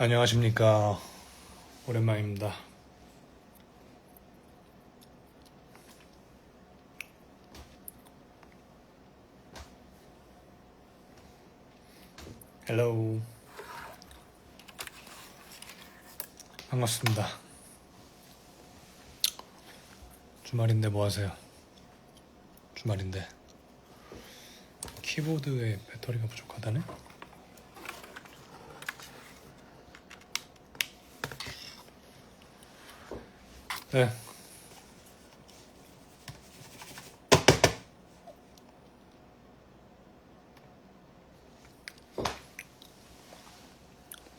안녕하십니까. 오랜만입니다. 헬로우. 반갑습니다. 주말인데 뭐 하세요? 주말인데 키보드에 배터리가 부족하다네? 네.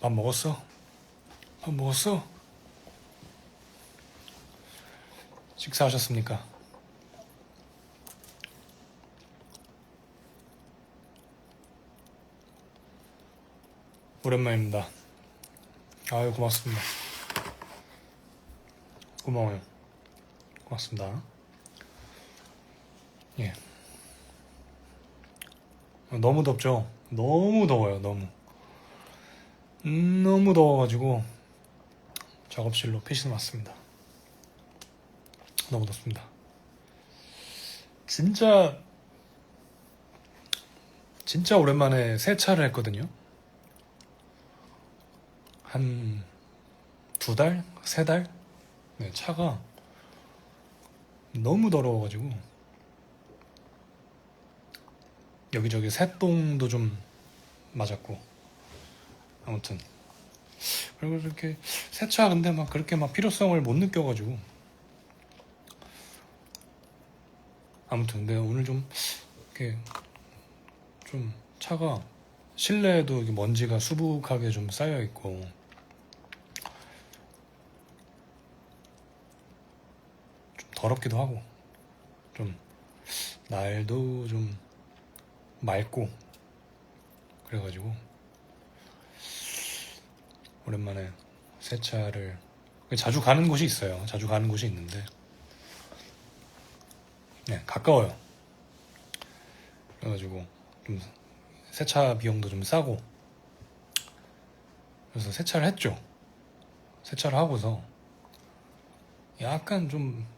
밥 먹었어? 밥 먹었어? 식사하셨습니까? 오랜만입니다. 아유, 고맙습니다. 고마워요. 고맙습니다. 예. 너무 덥죠? 너무 더워요, 너무. 너무 더워가지고 작업실로 피신 왔습니다. 너무 덥습니다. 진짜 오랜만에 세차를 했거든요. 한 2달? 3달? 네, 차가 너무 더러워가지고 여기저기 새똥도 좀 맞았고, 아무튼 그리고 이렇게 세차 근데 막 그렇게 막 필요성을 못 느껴가지고, 아무튼 근데 오늘 좀 이렇게 좀 차가 실내에도 이렇게 먼지가 수북하게 좀 쌓여 있고 좀 더럽기도 하고, 좀 날도 좀 맑고 그래가지고 오랜만에 세차를, 자주 가는 곳이 있어요. 자주 가는 곳이 있는데, 네, 가까워요. 그래가지고 좀 세차 비용도 좀 싸고, 그래서 세차를 했죠. 세차를 하고서 약간 좀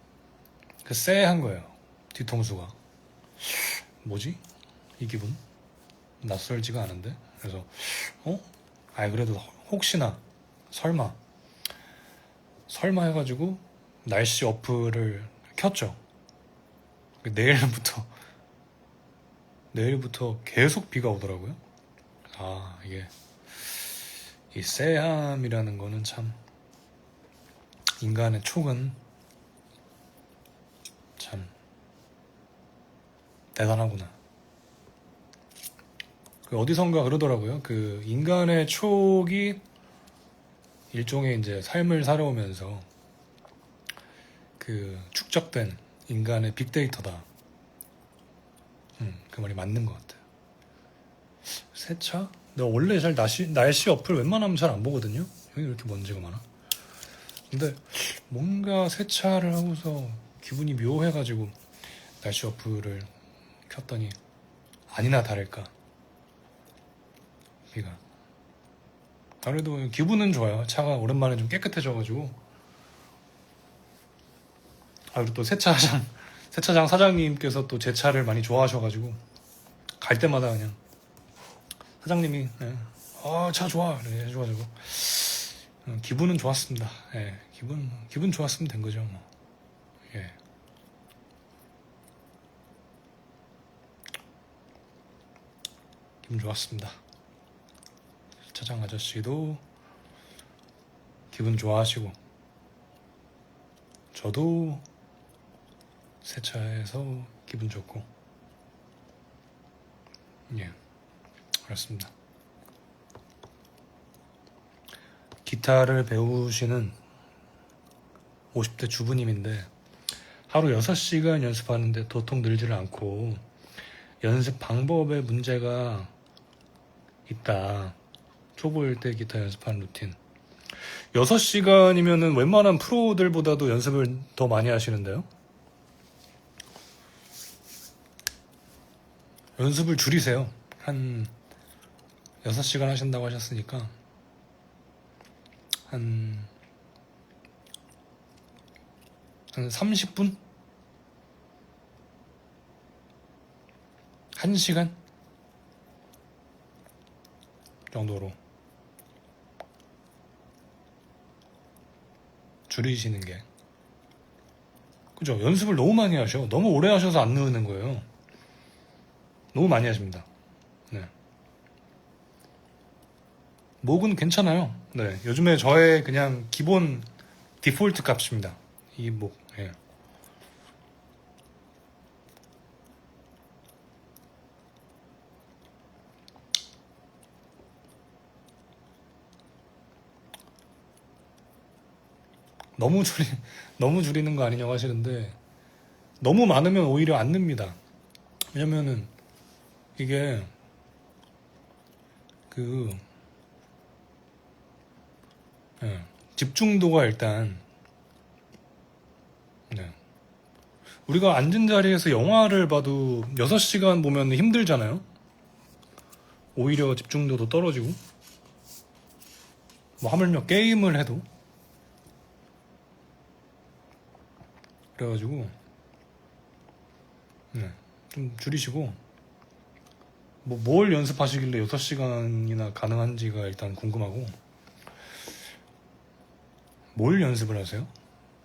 그 쎄한 거예요. 뒤통수가. 뭐지? 이 기분? 낯설지가 않은데? 그래서 그래도 혹시나 설마 해가지고 날씨 어플을 켰죠. 내일부터 계속 비가 오더라고요. 이게 이 쎄함이라는 거는 참, 인간의 촉은 참 대단하구나. 어디선가 그러더라고요. 그 인간의 촉이 일종의 이제 삶을 살아오면서 그 축적된 인간의 빅데이터다. 그 말이 맞는 것 같아요. 세차? 내가 원래 잘 날씨 어플 웬만하면 잘 안 보거든요. 여기 왜 이렇게 먼지가 많아? 근데 뭔가 세차를 하고서 기분이 묘해가지고 날씨 어플을 켰더니 아니나 다를까 비가. 그래도 기분은 좋아요. 차가 오랜만에 좀 깨끗해져가지고. 그리고 또 세차장 사장님께서 또 제 차를 많이 좋아하셔가지고 갈 때마다 그냥 사장님이 차 좋아 이렇게 해줘가지고 기분은 좋았습니다. 예, 기분 좋았으면 된 거죠. 뭐. 예. 기분 좋았습니다. 차장 아저씨도 기분 좋아하시고, 저도 세차해서 기분 좋고, 예, 그렇습니다. 기타를 배우시는 50대 주부님인데 하루 6시간 연습하는데 도통 늘지를 않고 연습 방법에 문제가 있다. 초보일 때 기타 연습하는 루틴. 6시간이면은 웬만한 프로들보다도 연습을 더 많이 하시는데요. 연습을 줄이세요. 한 6시간 하신다고 하셨으니까 한 30분? 1시간? 정도로 줄이시는 게, 그죠? 연습을 너무 많이 하셔. 너무 오래 하셔서 안 느는 거예요. 너무 많이 하십니다. 네. 목은 괜찮아요. 네. 요즘에 저의 그냥 기본 디폴트 값입니다. 이 목. 예. 너무 너무 줄이는 거 아니냐고 하시는데, 너무 많으면 오히려 안 늡니다. 왜냐면은 이게 그 예, 집중도가 일단, 네. 우리가 앉은 자리에서 영화를 봐도 6시간 보면 힘들잖아요. 오히려 집중도도 떨어지고, 뭐 하물며 게임을 해도. 그래가지고 네, 좀 줄이시고, 뭐 뭘 연습하시길래 6시간이나 가능한지가 일단 궁금하고. 뭘 연습을 하세요?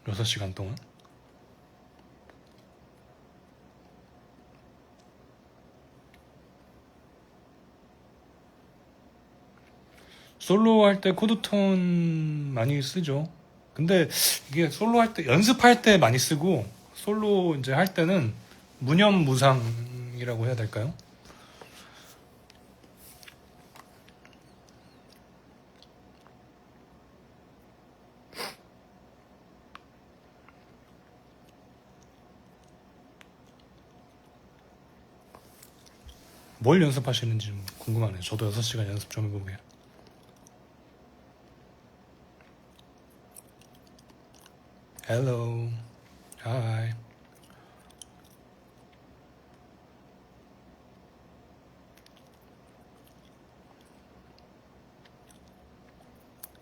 6시간 동안? 솔로 할 때 코드톤 많이 쓰죠. 근데 이게 솔로 할 때, 연습할 때 많이 쓰고, 솔로 이제 할 때는 무념무상이라고 해야 될까요? 뭘 연습하시는지 좀 궁금하네요. 저도 6시간 연습 좀 해보게요. Hello. Hi.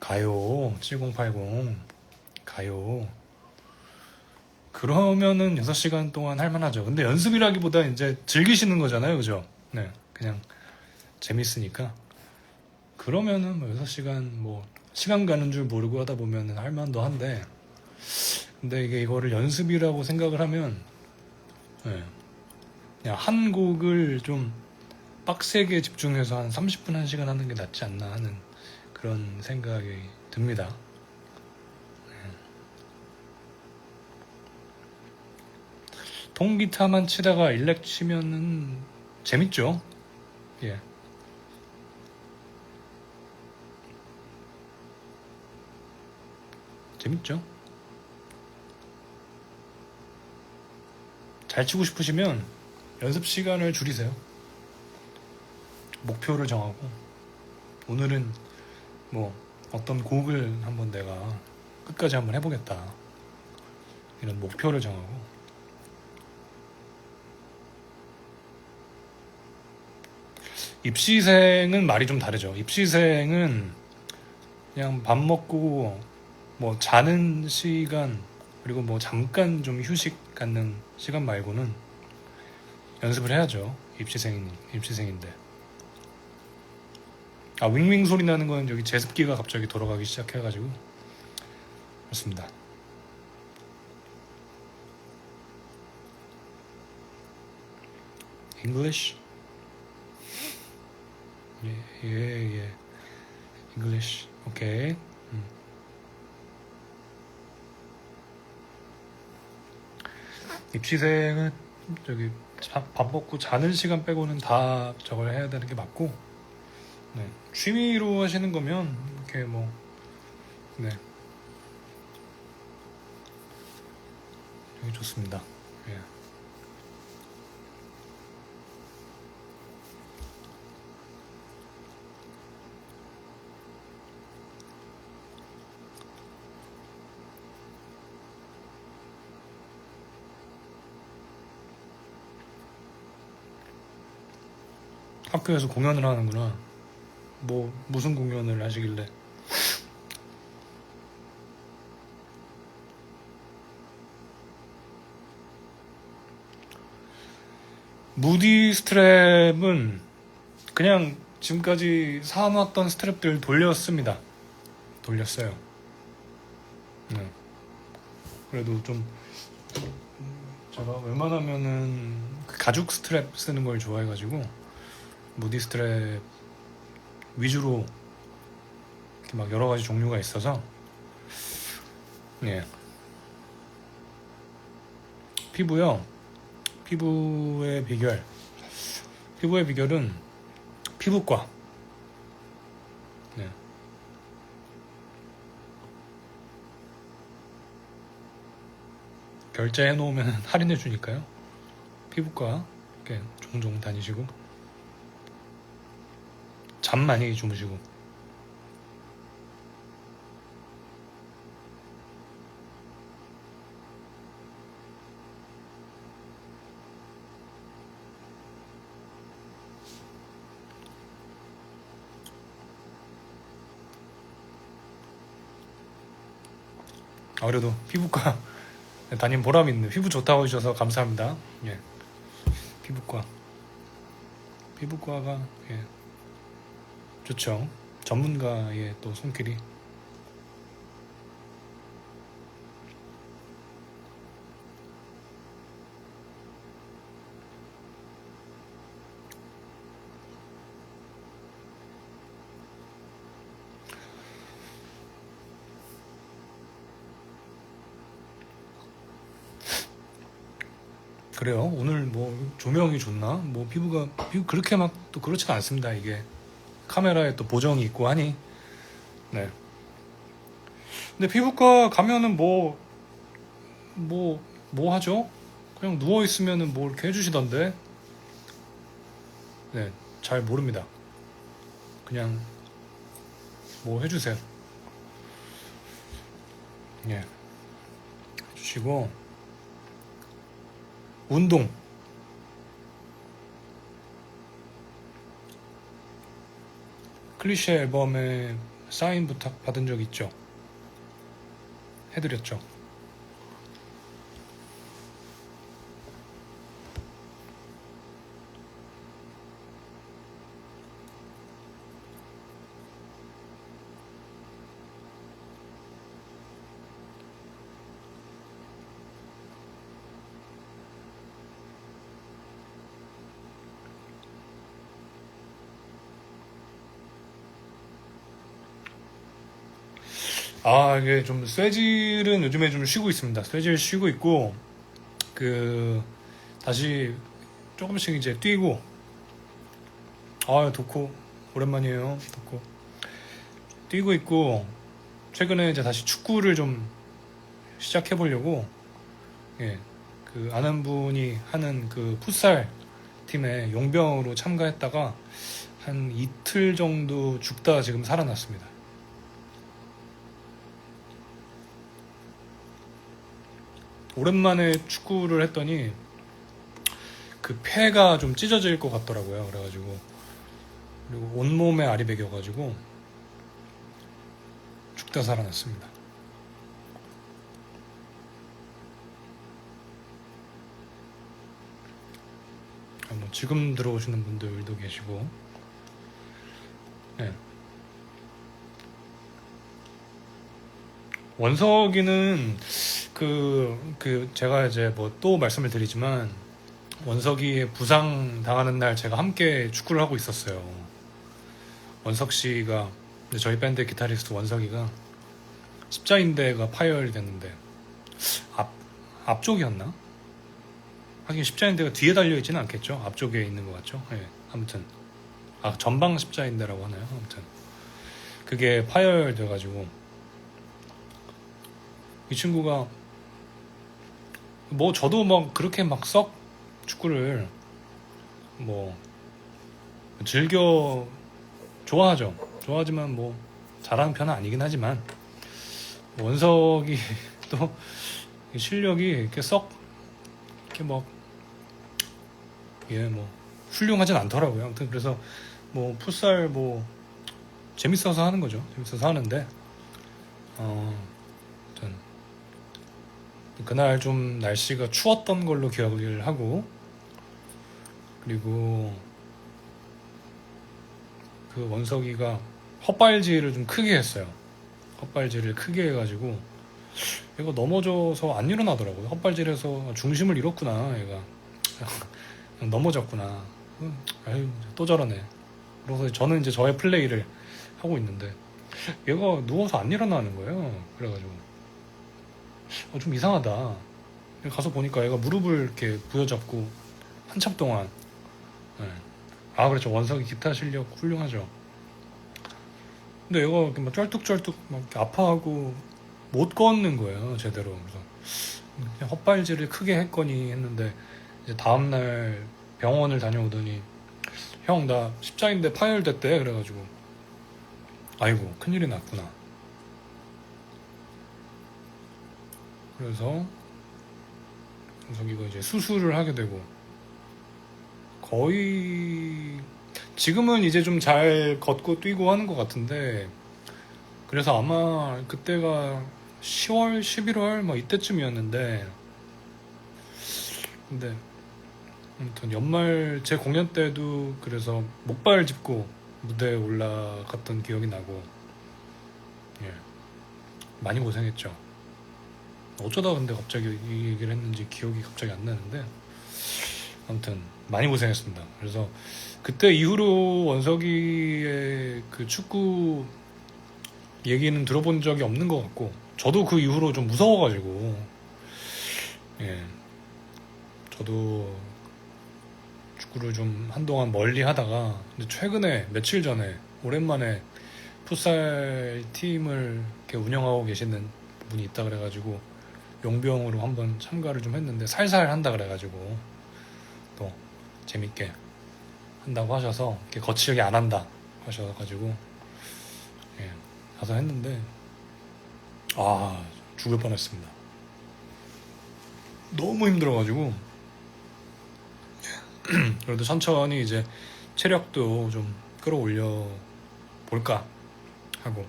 가요. 7080. 가요. 그러면은 6시간 동안 할만하죠. 근데 연습이라기보다 이제 즐기시는 거잖아요. 그죠? 네. 그냥 재밌으니까. 그러면은 뭐 6시간 뭐 시간 가는 줄 모르고 하다 보면은 할만도 한데, 근데 이게 이거를 연습이라고 생각을 하면, 네, 그냥 한 곡을 좀 빡세게 집중해서 한 30분, 1시간 하는 게 낫지 않나 하는 그런 생각이 듭니다. 통기타만 치다가 일렉 치면은 재밌죠? 예. 재밌죠? 잘 치고 싶으시면 연습 시간을 줄이세요. 목표를 정하고, 오늘은 뭐 어떤 곡을 한번 내가 끝까지 한번 해보겠다, 이런 목표를 정하고. 입시생은 말이 좀 다르죠. 입시생은 그냥 밥 먹고 뭐 자는 시간, 그리고 뭐 잠깐 좀 휴식 갖는 시간 말고는 연습을 해야죠. 입시생인데. 아, 윙윙 소리 나는 건 여기 제습기가 갑자기 돌아가기 시작해가지고 그렇습니다. English? 예. English. 오케이. 입시생은 저기 밥 먹고 자는 시간 빼고는 다 저걸 해야 되는 게 맞고, 네. 취미로 하시는 거면 이렇게 뭐, 네, 되게 좋습니다. 예. 학교에서 공연을 하는구나. 뭐 무슨 공연을 하시길래? 무디 스트랩은 그냥 지금까지 사놨던 스트랩들 돌렸어요. 네. 그래도 좀 제가 웬만하면은 가죽 스트랩 쓰는 걸 좋아해가지고 무디 스트랩 위주로 이렇게 막 여러 가지 종류가 있어서 예. 피부의 비결은 피부과. 네. 결제해 놓으면 할인해 주니까요. 피부과 이렇게 종종 다니시고 잠 많이 주무시고. 그래도 피부과 다닌 보람이 있는, 피부 좋다고 해주셔서 감사합니다. 예. 피부과가 예. 좋죠. 전문가의 또 손길이. 그래요. 오늘 뭐 조명이 좋나? 뭐 피부 그렇게 막 또 그렇지는 않습니다. 이게 카메라에 또 보정이 있고 하니. 네. 근데 피부과 가면은 뭐 하죠? 그냥 누워 있으면은 뭐 이렇게 해주시던데. 네, 잘 모릅니다. 그냥 뭐 해주세요. 예, 해주시고 운동. 클리셰 앨범에 사인 부탁 받은 적 있죠? 해드렸죠. 이게 좀 쇠질은 요즘에 좀 쉬고 있습니다. 쇠질 쉬고 있고, 다시 조금씩 이제 뛰고, 도코, 오랜만이에요. 도코. 뛰고 있고, 최근에 이제 다시 축구를 좀 시작해 보려고, 예, 아는 분이 하는 풋살 팀에 용병으로 참가했다가, 한 이틀 정도 죽다 지금 살아났습니다. 오랜만에 축구를 했더니 폐가 좀 찢어질 것 같더라고요. 그래가지고 그리고 온몸에 알이 배겨가지고 죽다 살아났습니다. 뭐 지금 들어오시는 분들도 계시고, 네. 원석이는 제가 이제 뭐 또 말씀을 드리지만, 원석이 부상 당하는 날 제가 함께 축구를 하고 있었어요. 원석 씨가, 저희 밴드 기타리스트 원석이가 십자인대가 파열이 됐는데, 앞쪽이었나? 하긴 십자인대가 뒤에 달려있지는 않겠죠? 앞쪽에 있는 것 같죠? 네, 아무튼. 전방 십자인대라고 하나요? 아무튼. 그게 파열돼가지고, 이 친구가 뭐 저도 뭐 그렇게 막 썩 축구를 뭐 즐겨 좋아하지만 뭐 잘하는 편은 아니긴 하지만, 원석이 또 실력이 이렇게 썩 이렇게 뭐 훌륭하진 않더라고요. 아무튼 그래서 뭐 풋살 뭐 재밌어서 하는 거죠. 재밌어서 하는데, 아무튼 그날 좀 날씨가 추웠던 걸로 기억을 하고, 그리고 그 원석이가 헛발질을 좀 크게 했어요. 헛발질을 크게 해가지고 얘가 넘어져서 안 일어나더라고요. 헛발질해서 중심을 잃었구나 얘가. 넘어졌구나. 아유 또 저러네. 그래서 저는 이제 저의 플레이를 하고 있는데 얘가 누워서 안 일어나는 거예요. 그래가지고 좀 이상하다. 가서 보니까 얘가 무릎을 이렇게 부여잡고 한참 동안. 네. 그렇죠. 원석이 기타 실력 훌륭하죠. 근데 얘가 이렇게 막 쩔뚝쩔뚝 막 이렇게 아파하고 못 걷는 거예요 제대로. 그래서 그냥 헛발질을 크게 했거니 했는데 이제 다음날 병원을 다녀오더니 형 나 십자인대 파열됐대. 그래가지고 아이고 큰일이 났구나. 그래서 원석이가 이제 수술을 하게 되고 거의 지금은 이제 좀 잘 걷고 뛰고 하는 것 같은데, 그래서 아마 그때가 10월, 11월 뭐 이때쯤이었는데, 근데 아무튼 연말 제 공연 때도 그래서 목발 짚고 무대에 올라갔던 기억이 나고, 예, 많이 고생했죠. 어쩌다 근데 갑자기 이 얘기를 했는지 기억이 갑자기 안 나는데, 아무튼 많이 고생했습니다. 그래서 그때 이후로 원석이의 그 축구 얘기는 들어본 적이 없는 것 같고, 저도 그 이후로 좀 무서워가지고, 예, 저도 축구를 좀 한동안 멀리 하다가, 근데 최근에 며칠 전에 오랜만에 풋살 팀을 이렇게 운영하고 계시는 분이 있다 그래가지고 용병으로 한번 참가를 좀 했는데, 살살 한다 그래가지고 또 재밌게 한다고 하셔서, 이렇게 거칠게 안 한다 하셔가지고, 예, 가서 했는데 죽을 뻔했습니다. 너무 힘들어가지고. 그래도 천천히 이제 체력도 좀 끌어올려 볼까 하고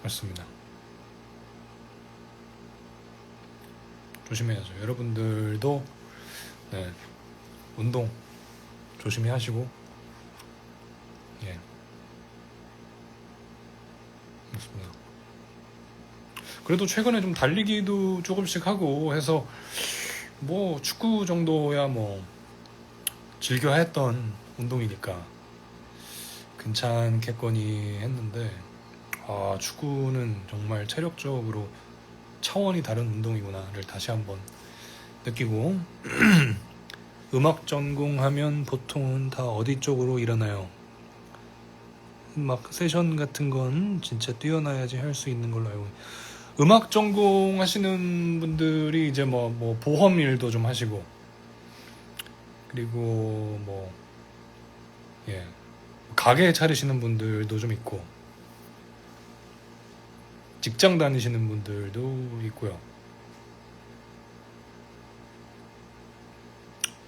왔습니다. 조심해야죠. 여러분들도 네, 운동 조심히 하시고, 예, 그렇습니다. 그래도 최근에 좀 달리기도 조금씩 하고 해서 뭐 축구 정도야 뭐 즐겨 했던 운동이니까 괜찮겠거니 했는데, 축구는 정말 체력적으로 차원이 다른 운동이구나를 다시 한번 느끼고, 음악 전공하면 보통은 다 어디 쪽으로 일어나요? 음악 세션 같은 건 진짜 뛰어나야지 할 수 있는 걸로 알고. 음악 전공하시는 분들이 이제 뭐 보험 일도 좀 하시고, 그리고 뭐 예, 가게 차리시는 분들도 좀 있고, 직장 다니시는 분들도 있고요.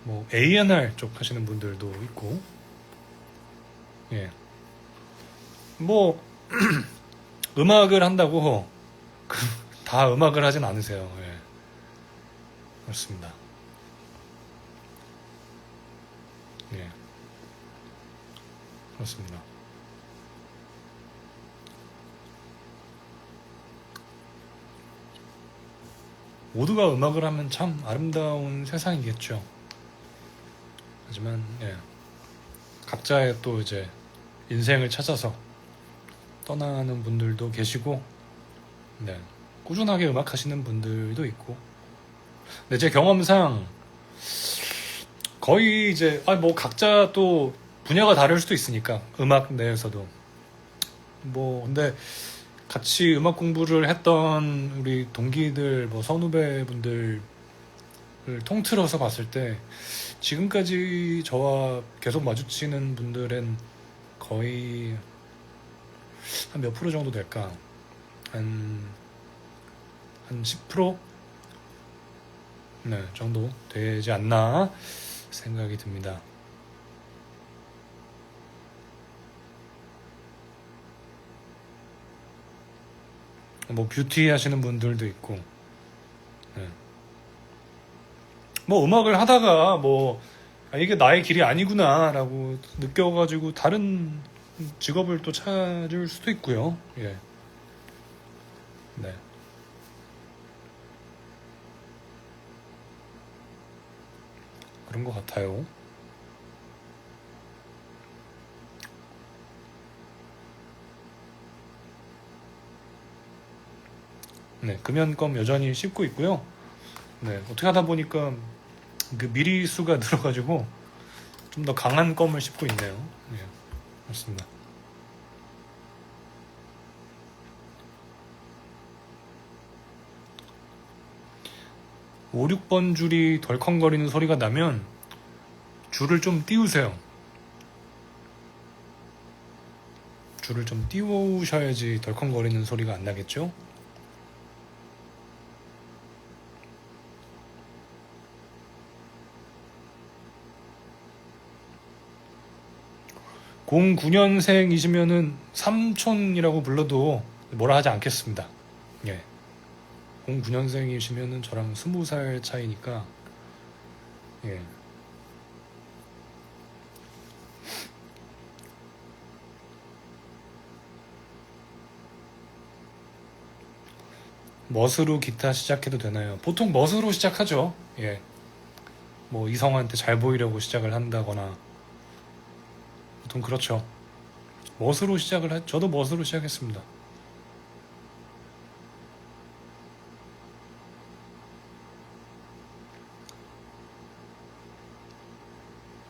뭐 A&R 쪽 하시는 분들도 있고, 예, 뭐 음악을 한다고 다 음악을 하진 않으세요. 예, 그렇습니다. 예, 그렇습니다. 모두가 음악을 하면 참 아름다운 세상이겠죠. 하지만 예, 각자의 또 이제 인생을 찾아서 떠나는 분들도 계시고, 네, 꾸준하게 음악 하시는 분들도 있고, 근데 제 경험상 거의 이제 뭐 각자 또 분야가 다를 수도 있으니까 음악 내에서도 뭐, 근데 같이 음악 공부를 했던 우리 동기들, 뭐 선후배 분들을 통틀어서 봤을 때 지금까지 저와 계속 마주치는 분들은 거의 한 몇 프로 정도 될까? 한 10%? 네, 정도 되지 않나 생각이 듭니다. 뭐 뷰티 하시는 분들도 있고, 네. 뭐 음악을 하다가 뭐 아, 이게 나의 길이 아니구나라고 느껴가지고 다른 직업을 또 찾을 수도 있고요. 예. 네. 그런 것 같아요. 네, 금연껌 여전히 씹고 있고요. 네, 어떻게 하다 보니까 그 미리수가 늘어가지고 좀 더 강한 껌을 씹고 있네요. 네, 맞습니다. 5, 6번 줄이 덜컹거리는 소리가 나면 줄을 좀 띄우세요. 줄을 좀 띄우셔야지 덜컹거리는 소리가 안 나겠죠? 공 09년생이시면은 삼촌이라고 불러도 뭐라 하지 않겠습니다. 예. 09년생이시면은 저랑 20살 차이니까, 예. 멋으로 기타 시작해도 되나요? 보통 멋으로 시작하죠. 예. 뭐 이성한테 잘 보이려고 시작을 한다거나 보통 그렇죠. 멋으로 저도 멋으로 시작했습니다.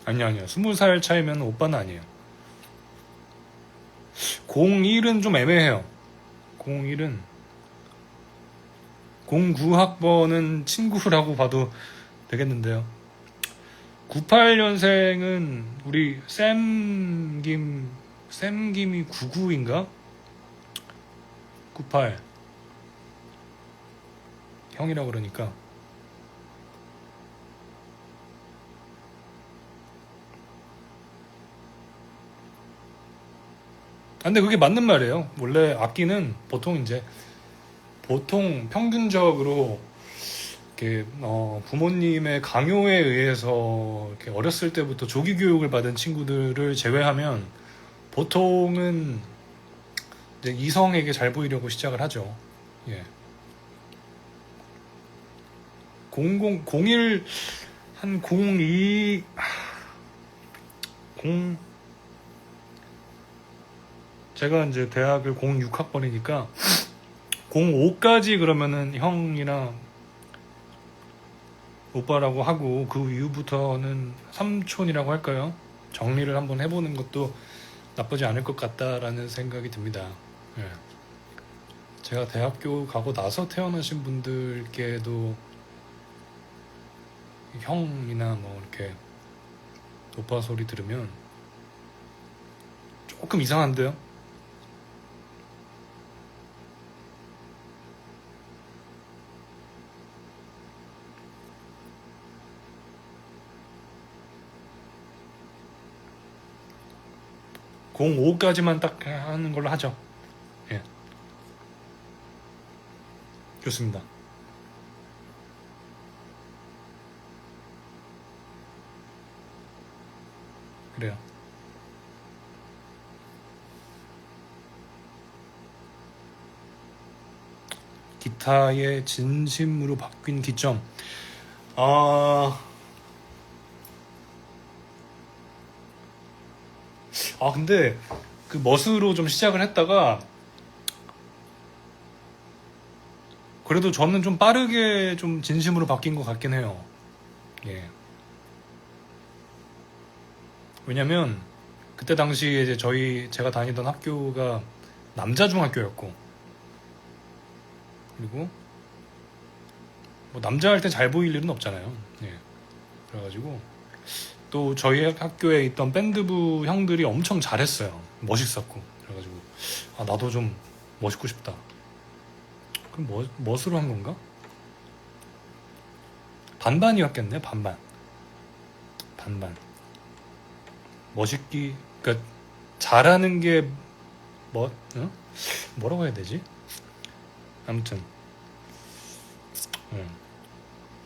아니요. 20살 차이면 오빠는 아니에요. 01은 좀 애매해요. 01은 09학번은 친구라고 봐도 되겠는데요. 98년생은 우리 쌤김이 99인가? 98 형이라고 그러니까 근데 그게 맞는 말이에요. 원래 악기는 보통 평균적으로 이렇게 부모님의 강요에 의해서 이렇게 어렸을 때부터 조기 교육을 받은 친구들을 제외하면 보통은 이제 이성에게 잘 보이려고 시작을 하죠. 예. 01 한 02 제가 이제 대학을 06학번이니까 05까지 그러면은 형이나 오빠라고 하고 그 이후부터는 삼촌이라고 할까요? 정리를 한번 해보는 것도 나쁘지 않을 것 같다라는 생각이 듭니다. 예. 제가 대학교 가고 나서 태어나신 분들께도 형이나 뭐 이렇게 오빠 소리 들으면 조금 이상한데요? 05까지만 딱 하는 걸로 하죠. 예. 좋습니다. 그래요. 기타의 진심으로 바뀐 기점. 근데 그 멋으로 좀 시작을 했다가 그래도 저는 좀 빠르게 좀 진심으로 바뀐 것 같긴 해요. 예. 왜냐면 그때 당시에 이제 제가 다니던 학교가 남자 중학교였고 그리고 뭐 남자 할 때 잘 보일 일은 없잖아요. 예. 그래가지고 또 저희 학교에 있던 밴드부 형들이 엄청 잘했어요. 멋있었고 그래가지고 나도 좀 멋있고 싶다. 그럼 멋으로 한 건가? 반반이었겠네. 반반. 멋있기 그러니까 잘하는 게 뭐라고 해야 되지? 아무튼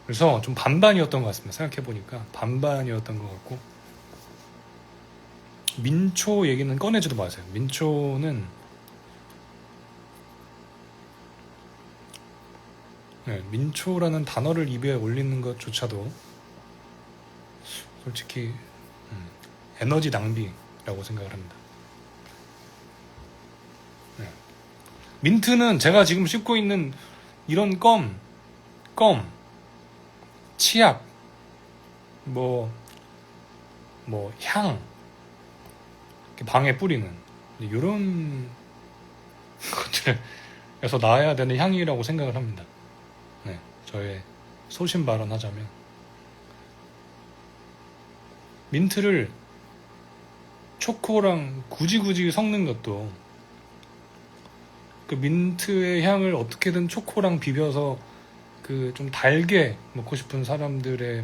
그래서 좀 반반이었던 것 같습니다. 생각해보니까 반반이었던 것 같고, 민초 얘기는 꺼내지도 마세요. 민초는 민초라는 단어를 입에 올리는 것조차도 솔직히 에너지 낭비라고 생각을 합니다. 네. 민트는 제가 지금 씹고 있는 이런 껌, 치약, 향, 방에 뿌리는 이런 것들에서 나야 되는 향이라고 생각을 합니다. 네, 저의 소신 발언하자면 민트를 초코랑 굳이 섞는 것도 그 민트의 향을 어떻게든 초코랑 비벼서 그 좀 달게 먹고 싶은 사람들의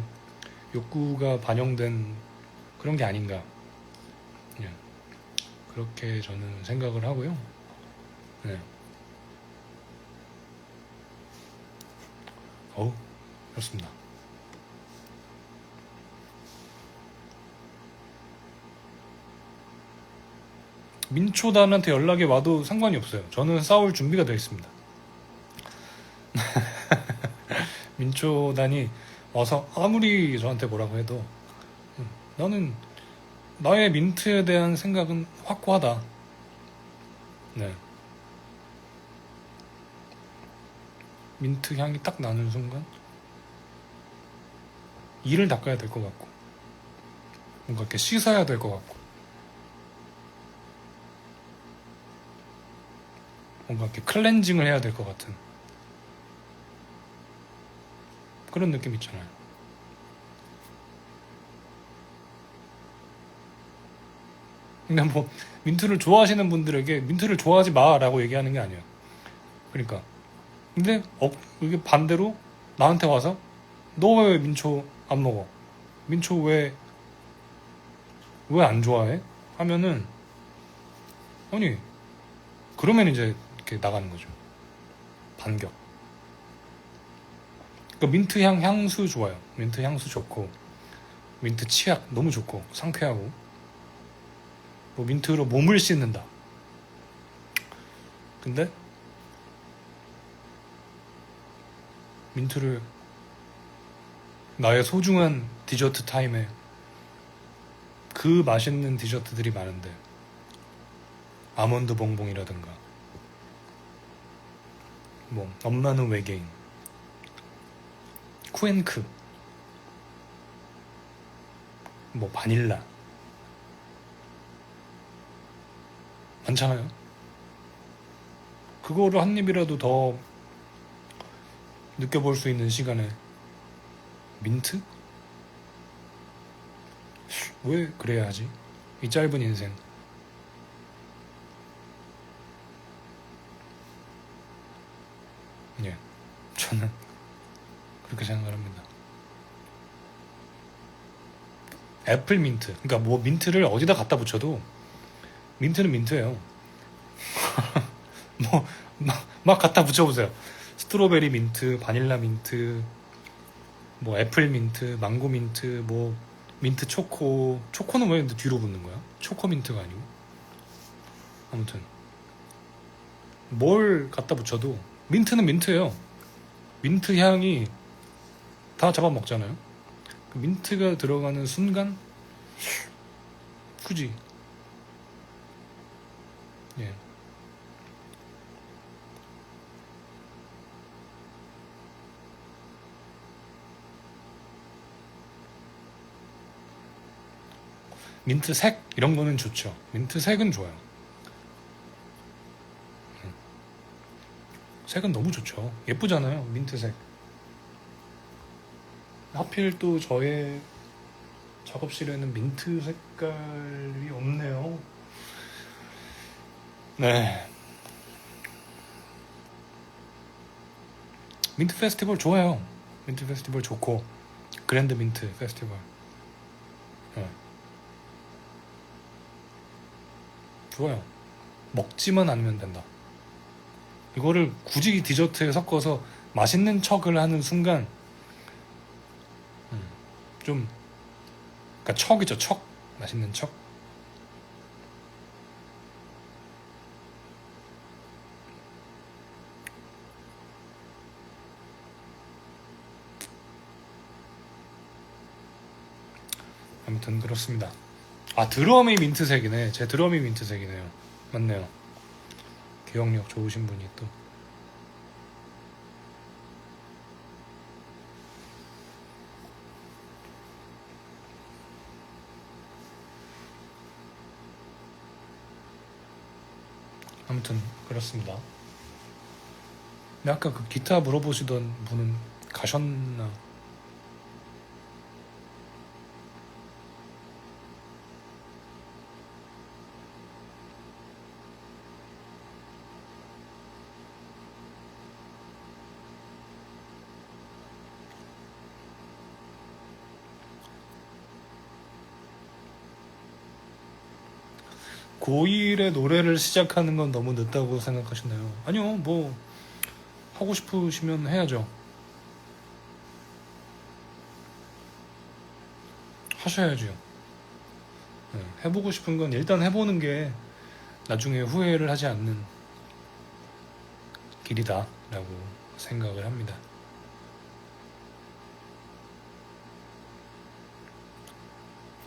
욕구가 반영된 그런 게 아닌가. 예, 그렇게 저는 생각을 하고요. 네. 그렇습니다. 민초단한테 연락이 와도 상관이 없어요. 저는 싸울 준비가 되어 있습니다. 민초단이 와서 아무리 저한테 뭐라고 해도 나는 나의 민트에 대한 생각은 확고하다. 네. 민트 향이 딱 나는 순간 이를 닦아야 될 것 같고 뭔가 이렇게 씻어야 될 것 같고 뭔가 이렇게 클렌징을 해야 될 것 같은 그런 느낌 있잖아요. 근데 뭐 민트를 좋아하시는 분들에게 민트를 좋아하지 마라고 얘기하는 게 아니에요. 그러니까 근데 이게 반대로 나한테 와서 너 왜 민초 안 먹어? 민초 왜 안 좋아해? 하면은 아니 그러면 이제 이렇게 나가는 거죠. 반격. 그러니까 민트 향수 좋아요. 민트 향수 좋고 민트 치약 너무 좋고 상쾌하고 뭐 민트로 몸을 씻는다. 근데 민트를 나의 소중한 디저트 타임에 그 맛있는 디저트들이 많은데 아몬드 봉봉이라든가 뭐 엄마는 외계인 쿠앤크 뭐 바닐라 많잖아요. 그거를 한 입이라도 더 느껴볼 수 있는 시간에 민트? 왜 그래야 하지? 이 짧은 인생. 예, 저는 그렇게 생각을 합니다. 애플 민트. 그러니까 뭐 민트를 어디다 갖다 붙여도 민트는 민트예요. 막 갖다 붙여보세요. 스트로베리 민트, 바닐라 민트, 뭐 애플 민트, 망고 민트, 뭐 민트 초코는 왜 뒤로 붙는 거야? 초코 민트가 아니고. 아무튼 뭘 갖다 붙여도 민트는 민트예요. 민트 향이 다 잡아먹잖아요. 그 민트가 들어가는 순간 굳이 예. 민트 색 이런 거는 좋죠. 민트 색은 좋아요. 색은 너무 좋죠. 예쁘잖아요. 민트 색. 하필 또 저의 작업실에는 민트 색깔이 없네요. 네. 민트 페스티벌 좋아요. 민트 페스티벌 좋고 그랜드 민트 페스티벌 네. 좋아요. 먹지만 않으면 된다. 이거를 굳이 디저트에 섞어서 맛있는 척을 하는 순간 좀 그러니까 척이죠. 척. 맛있는 척. 아무튼 그렇습니다. 아, 드럼이 민트색이네. 제 드럼이 민트색이네요. 맞네요. 기억력 좋으신 분이 또. 아무튼 그렇습니다. 근데 아까 그 기타 물어보시던 분은 가셨나? 고1에 노래를 시작하는 건 너무 늦다고 생각하시나요? 아니요, 뭐 하고 싶으시면 해야죠. 하셔야죠. 네, 해보고 싶은 건 일단 해보는 게 나중에 후회를 하지 않는 길이다라고 생각을 합니다.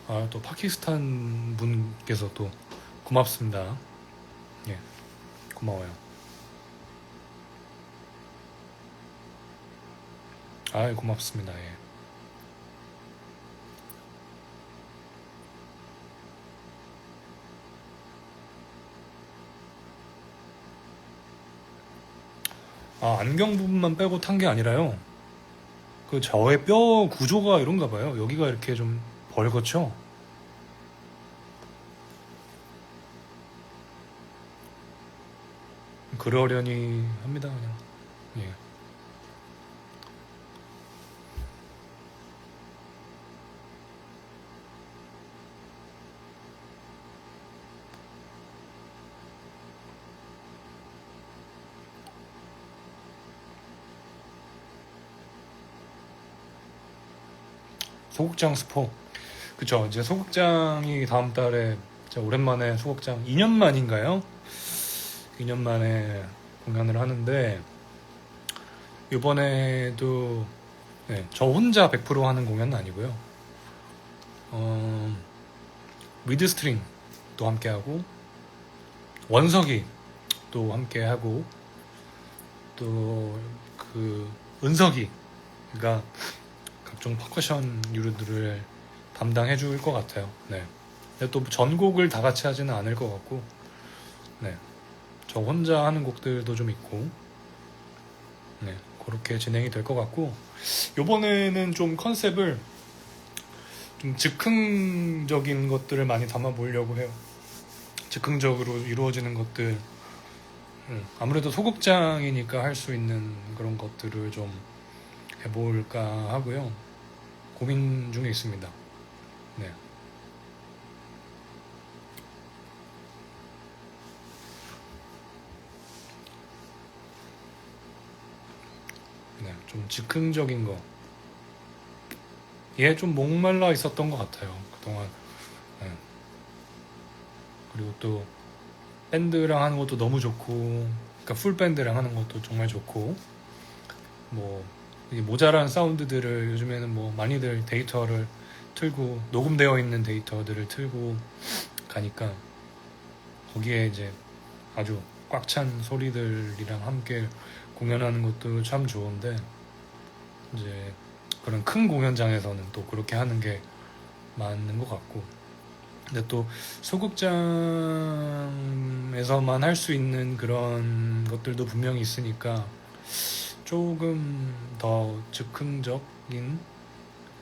아, 또 파키스탄 분께서 또 고맙습니다. 예, 고마워요. 아, 고맙습니다. 예. 아, 안경 부분만 빼고 탄 게 아니라요. 그 저의 뼈 구조가 이런가 봐요. 여기가 이렇게 좀 벌겋죠? 그러려니 합니다, 그냥. 예. 소극장 스포. 그쵸. 이제 소극장이 다음 달에 오랜만에 소극장 2년 만인가요? 2년 만에 공연을 하는데, 이번에도 네, 저 혼자 100% 하는 공연은 아니고요. 위드 스트링 또 함께 하고, 원석이 또 함께 하고, 또 그 은석이가 각종 퍼커션 유들을 담당해 줄 것 같아요. 네. 근데 또 전곡을 다 같이 하지는 않을 것 같고, 네. 저 혼자 하는 곡들도 좀 있고, 네. 그렇게 진행이 될 것 같고, 요번에는 좀 컨셉을 좀 즉흥적인 것들을 많이 담아 보려고 해요. 즉흥적으로 이루어지는 것들. 아무래도 소극장이니까 할 수 있는 그런 것들을 좀 해볼까 하고요. 고민 중에 있습니다. 네. 네. 좀 즉흥적인 거. 얘 좀 목말라 있었던 것 같아요. 그동안. 네. 그리고 또 밴드랑 하는 것도 너무 좋고, 그러니까 풀 밴드랑 하는 것도 정말 좋고, 뭐 이게 모자란 사운드들을 요즘에는 뭐 많이들 데이터를 틀고 녹음되어 있는 데이터들을 틀고 가니까 거기에 이제 아주 꽉 찬 소리들이랑 함께 공연하는 것도 참 좋은데, 이제 그런 큰 공연장에서는 또 그렇게 하는 게 맞는 것 같고, 근데 또 소극장에서만 할 수 있는 그런 것들도 분명히 있으니까 조금 더 즉흥적인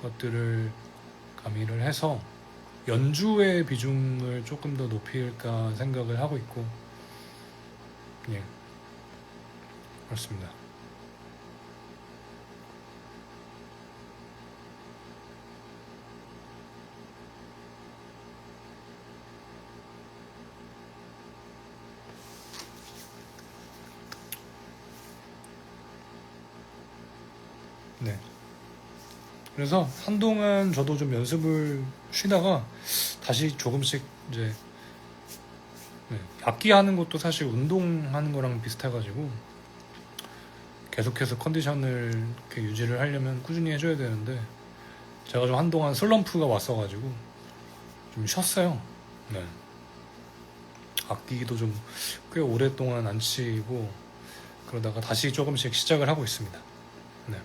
것들을 가미를 해서 연주의 비중을 조금 더 높일까 생각을 하고 있고, 예, 그렇습니다. 네. 그래서 한동안 저도 좀 연습을 쉬다가 다시 조금씩 이제 악기 하는 것도 사실 운동하는 거랑 비슷해가지고 계속해서 컨디션을 이렇게 유지를 하려면 꾸준히 해줘야 되는데 제가 좀 한동안 슬럼프가 왔어가지고 좀 쉬었어요. 네. 악기도 좀 꽤 오랫동안 안 치고 그러다가 다시 조금씩 시작을 하고 있습니다. 네.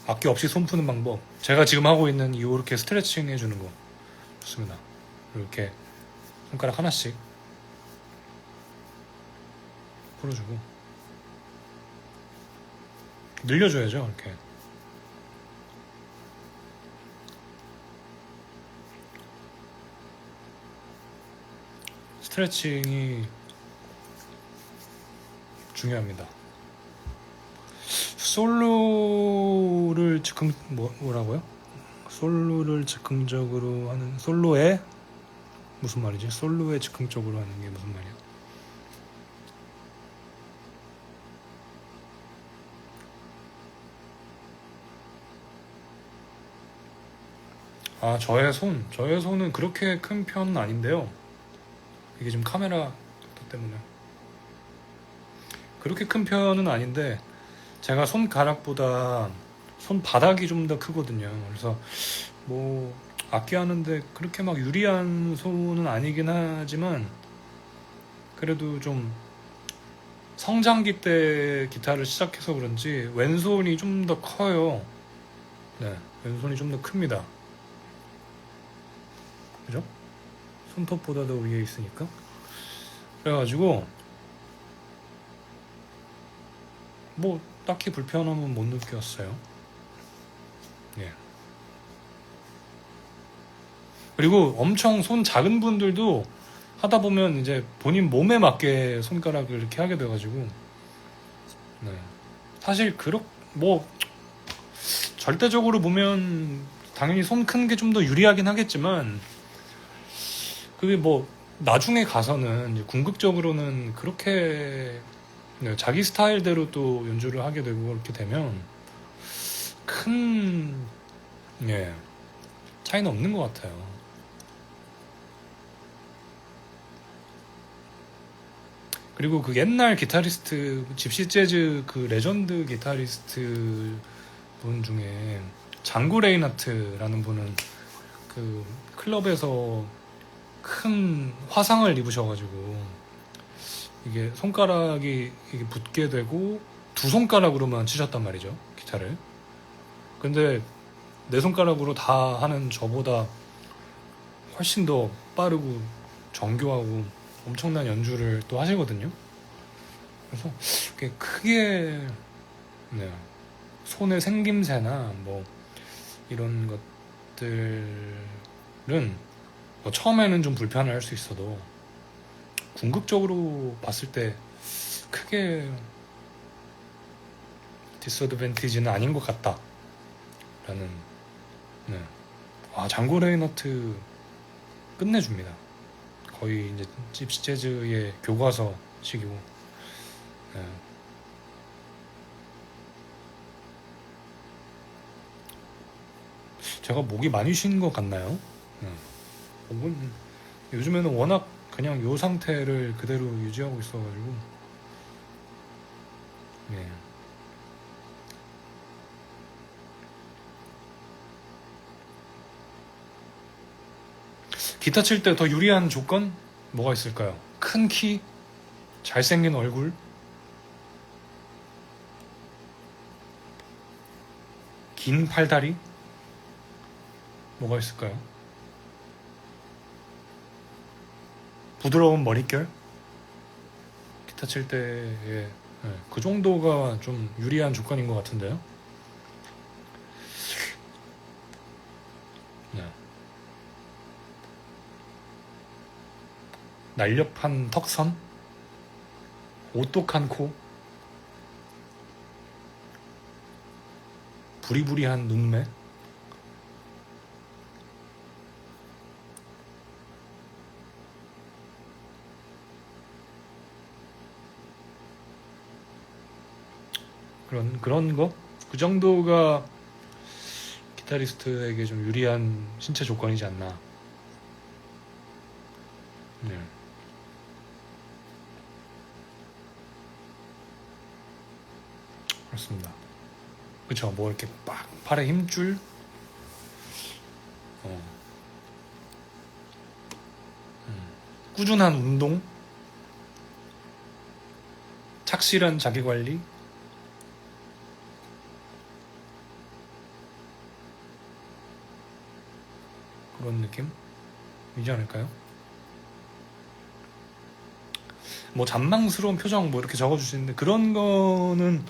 악기 없이 손 푸는 방법. 제가 지금 하고 있는 이렇게 스트레칭 해주는 거 좋습니다. 이렇게 손가락 하나씩 풀어주고 늘려줘야죠. 이렇게 스트레칭이 중요합니다. 솔로를 즉흥 뭐라고요? 솔로를 즉흥적으로 하는 솔로에 무슨 말이지? 솔로에 즉흥적으로 하는 게 무슨 말이야? 아, 저의 손은 그렇게 큰 편은 아닌데요. 이게 지금 카메라 때문에 그렇게 큰 편은 아닌데 제가 손가락보다 손바닥이 좀 더 크거든요. 그래서 뭐 악기 하는데 그렇게 막 유리한 손은 아니긴 하지만 그래도 좀 성장기 때 기타를 시작해서 그런지 왼손이 좀 더 커요. 네, 왼손이 좀 더 큽니다. 그죠? 손톱보다 더 위에 있으니까. 그래가지고 뭐 딱히 불편함은 못 느꼈어요. 예. 그리고 엄청 손 작은 분들도 하다 보면 이제 본인 몸에 맞게 손가락을 이렇게 하게 돼가지고 네. 사실 뭐 절대적으로 보면 당연히 손 큰 게 좀 더 유리하긴 하겠지만 그게 뭐 나중에 가서는 이제 궁극적으로는 그렇게 네, 자기 스타일대로 또 연주를 하게 되고 그렇게 되면 큰 예, 차이는 없는 것 같아요. 그리고 그 옛날 기타리스트 집시 재즈 그 레전드 기타리스트 분 중에 장고 레이나트라는 분은 그 클럽에서 큰 화상을 입으셔가지고 이게 손가락이 이게 붙게 되고 두 손가락으로만 치셨단 말이죠, 기타를. 근데 네 손가락으로 다 하는 저보다 훨씬 더 빠르고 정교하고 엄청난 연주를 또 하시거든요. 그래서 크게 네, 손의 생김새나 뭐 이런 것들은 뭐 처음에는 좀 불편할 수 있어도 궁극적으로 봤을 때 크게 디스어드밴티지는 아닌 것 같다라는 네. 장고 레이너트 끝내줍니다. 거의 이제 집시 재즈의 교과서식이고 네. 제가 목이 많이 쉰 것 같나요? 네. 목은 요즘에는 워낙 그냥 요 상태를 그대로 유지하고 있어가지고 네. 기타 칠 때 더 유리한 조건 뭐가 있을까요? 큰 키, 잘생긴 얼굴, 긴 팔다리 뭐가 있을까요? 부드러운 머릿결 기타 칠 때의 그 정도가 좀 유리한 조건인 것 같은데요. 네. 날렵한 턱선, 오똑한 코, 부리부리한 눈매, 그런 거? 그 정도가 기타리스트에게 좀 유리한 신체 조건이지 않나. 네. 그렇습니다. 그쵸. 뭐 이렇게 빡 팔에 힘줄, 어, 꾸준한 운동, 착실한 자기관리, 그런 느낌이지 않을까요? 뭐 잔망스러운 표정 뭐 이렇게 적어주시는데 그런 거는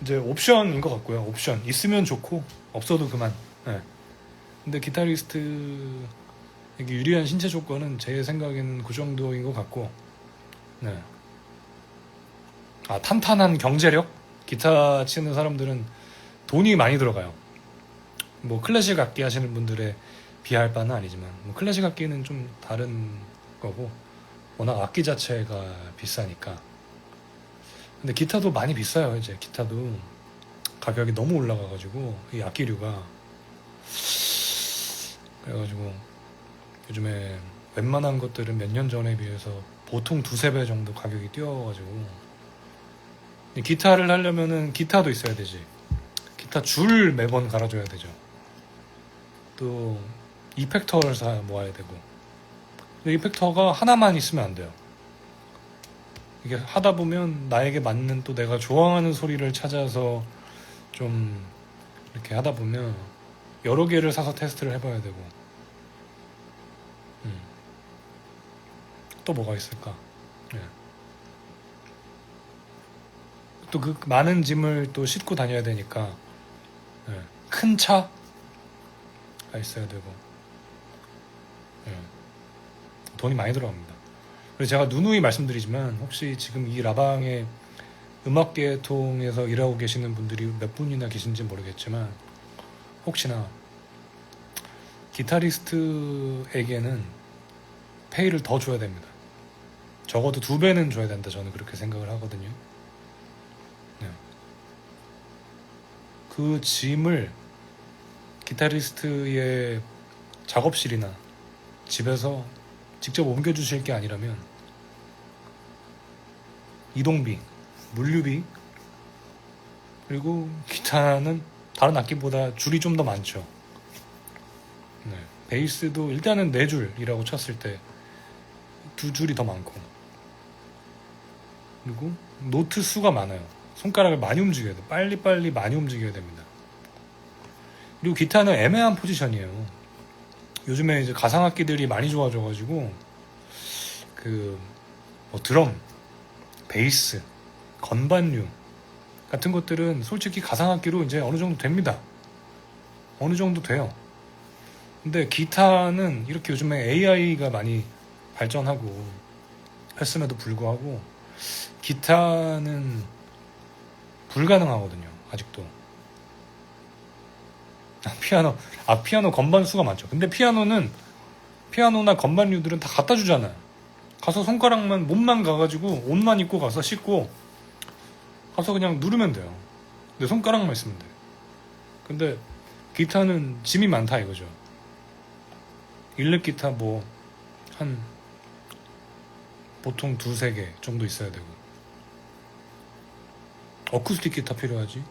이제 옵션인 것 같고요. 옵션 있으면 좋고 없어도 그만. 네. 근데 기타리스트에게 유리한 신체 조건은 제 생각에는 그 정도인 것 같고, 네. 아, 탄탄한 경제력? 기타 치는 사람들은 돈이 많이 들어가요. 뭐 클래식 악기 하시는 분들에 비할 바는 아니지만 뭐 클래식 악기는 좀 다른 거고 워낙 악기 자체가 비싸니까. 근데 기타도 많이 비싸요. 이제 기타도 가격이 너무 올라가가지고 이 악기류가. 그래가지고 요즘에 웬만한 것들은 몇 년 전에 비해서 보통 두세 배 정도 가격이 뛰어가지고 기타를 하려면은 기타도 있어야 되지. 기타 줄 매번 갈아줘야 되죠. 또 이펙터를 사 모아야 되고. 근데 이펙터가 하나만 있으면 안 돼요. 이게 하다 보면 나에게 맞는 또 내가 좋아하는 소리를 찾아서 좀 이렇게 하다 보면 여러 개를 사서 테스트를 해봐야 되고. 또 뭐가 있을까? 네. 또 그 많은 짐을 또 싣고 다녀야 되니까, 네. 큰 차가 있어야 되고, 네. 돈이 많이 들어갑니다. 그래서 제가 누누이 말씀드리지만 혹시 지금 이 라방의 음악계통에서 일하고 계시는 분들이 몇 분이나 계신지 모르겠지만 혹시나 기타리스트에게는 페이를 더 줘야 됩니다. 적어도 2배는 줘야 된다. 저는 그렇게 생각을 하거든요. 네. 그 짐을 기타리스트의 작업실이나 집에서 직접 옮겨주실 게 아니라면 이동비, 물류비, 그리고 기타는 다른 악기보다 줄이 좀 더 많죠. 네. 베이스도 일단은 4줄이라고 쳤을 때 2줄이 더 많고, 그리고 노트 수가 많아요. 손가락을 많이 움직여야 돼. 빨리빨리 많이 움직여야 됩니다. 그리고 기타는 애매한 포지션이에요. 요즘에 이제 가상악기들이 많이 좋아져가지고 뭐 드럼, 베이스, 건반류 같은 것들은 솔직히 가상악기로 이제 어느 정도 됩니다. 어느 정도 돼요. 근데 기타는 이렇게 요즘에 AI가 많이 발전하고 했음에도 불구하고 기타는 불가능하거든요. 아직도. 피아노 건반 수가 많죠. 근데 피아노나 건반류들은 다 갖다 주잖아요. 가서 손가락만 몸만 가가지고 옷만 입고 가서 씻고 가서 그냥 누르면 돼요. 내 손가락만 있으면 돼. 근데 기타는 짐이 많다 이거죠. 일렉 기타 뭐 한 보통 2-3개 정도 있어야 되고, 어쿠스틱 기타 필요하지.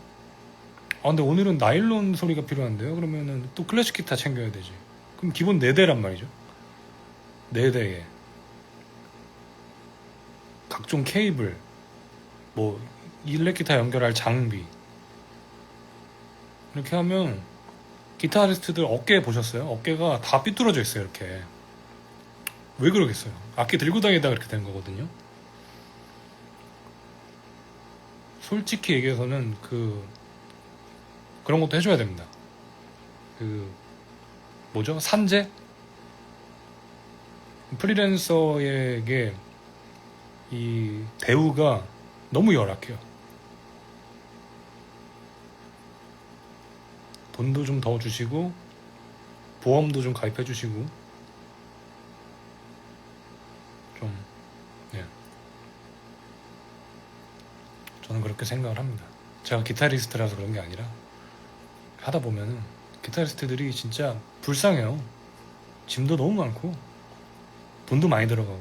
근데 오늘은 나일론 소리가 필요한데요. 그러면은 또 클래식 기타 챙겨야 되지. 그럼 기본 4대란 말이죠. 4대에 각종 케이블, 뭐 일렉 기타 연결할 장비, 이렇게 하면 기타리스트들 어깨 보셨어요? 어깨가 다 삐뚤어져 있어요. 이렇게. 왜 그러겠어요? 악기 들고 다니다가 그렇게 된 거거든요. 솔직히 얘기해서는 그런 것도 해줘야 됩니다. 뭐죠? 산재? 프리랜서에게 이 대우가 너무 열악해요. 돈도 좀 더 주시고 보험도 좀 가입해 주시고 좀, 예. 저는 그렇게 생각을 합니다. 제가 기타리스트라서 그런 게 아니라 하다 보면은 기타리스트들이 진짜 불쌍해요. 짐도 너무 많고 돈도 많이 들어가고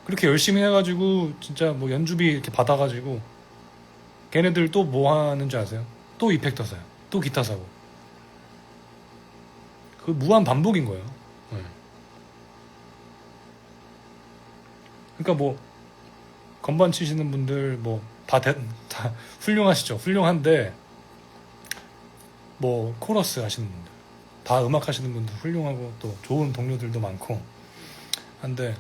그렇게 열심히 해가지고 진짜 뭐 연주비 이렇게 받아가지고 걔네들 또 뭐 하는 줄 아세요? 또 이펙터 사요. 또 기타 사고. 그 무한 반복인 거예요. 네. 그러니까 뭐 건반 치시는 분들 뭐 다 훌륭하시죠. 훌륭한데 뭐 코러스 하시는 분들 다 음악 하시는 분들 훌륭하고 또 좋은 동료들도 많고 한데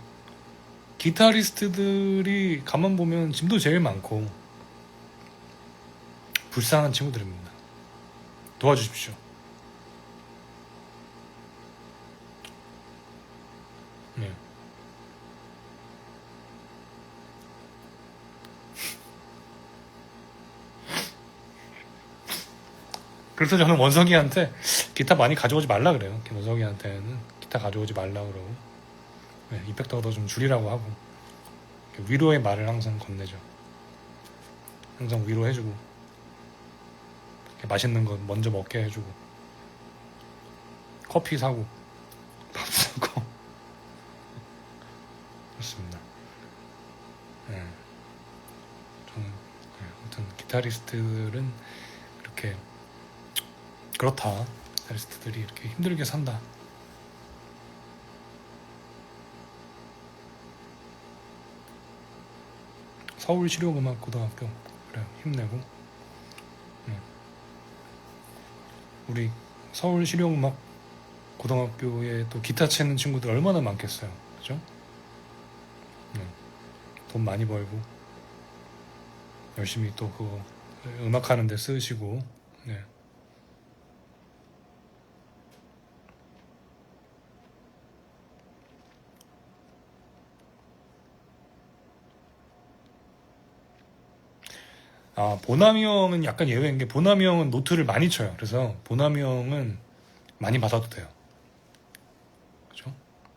기타리스트들이 가만 보면 짐도 제일 많고 불쌍한 친구들입니다. 도와주십시오. 네. 그래서 저는 원석이한테 기타 많이 가져오지 말라 그래요. 원석이한테는 기타 가져오지 말라 그러고 네, 이펙터도 좀 줄이라고 하고 위로의 말을 항상 건네죠. 항상 위로해주고 맛있는 거 먼저 먹게 해주고 커피 사고 밥 사고 그렇습니다. 네. 저는 아무튼 기타리스트들은 그렇게 그렇다. 기타리스트들이 이렇게 힘들게 산다. 서울실용음악고등학교 그래 힘내고 우리 서울실용음악고등학교에 또 기타 치는 친구들 얼마나 많겠어요. 그죠? 돈 많이 벌고 열심히 또 그거 음악하는 데 쓰시고 네. 아, 보남이 형은 약간 예외인 게 보남이 형은 노트를 많이 쳐요. 그래서 보남이 형은 많이 받아도 돼요. 그죠?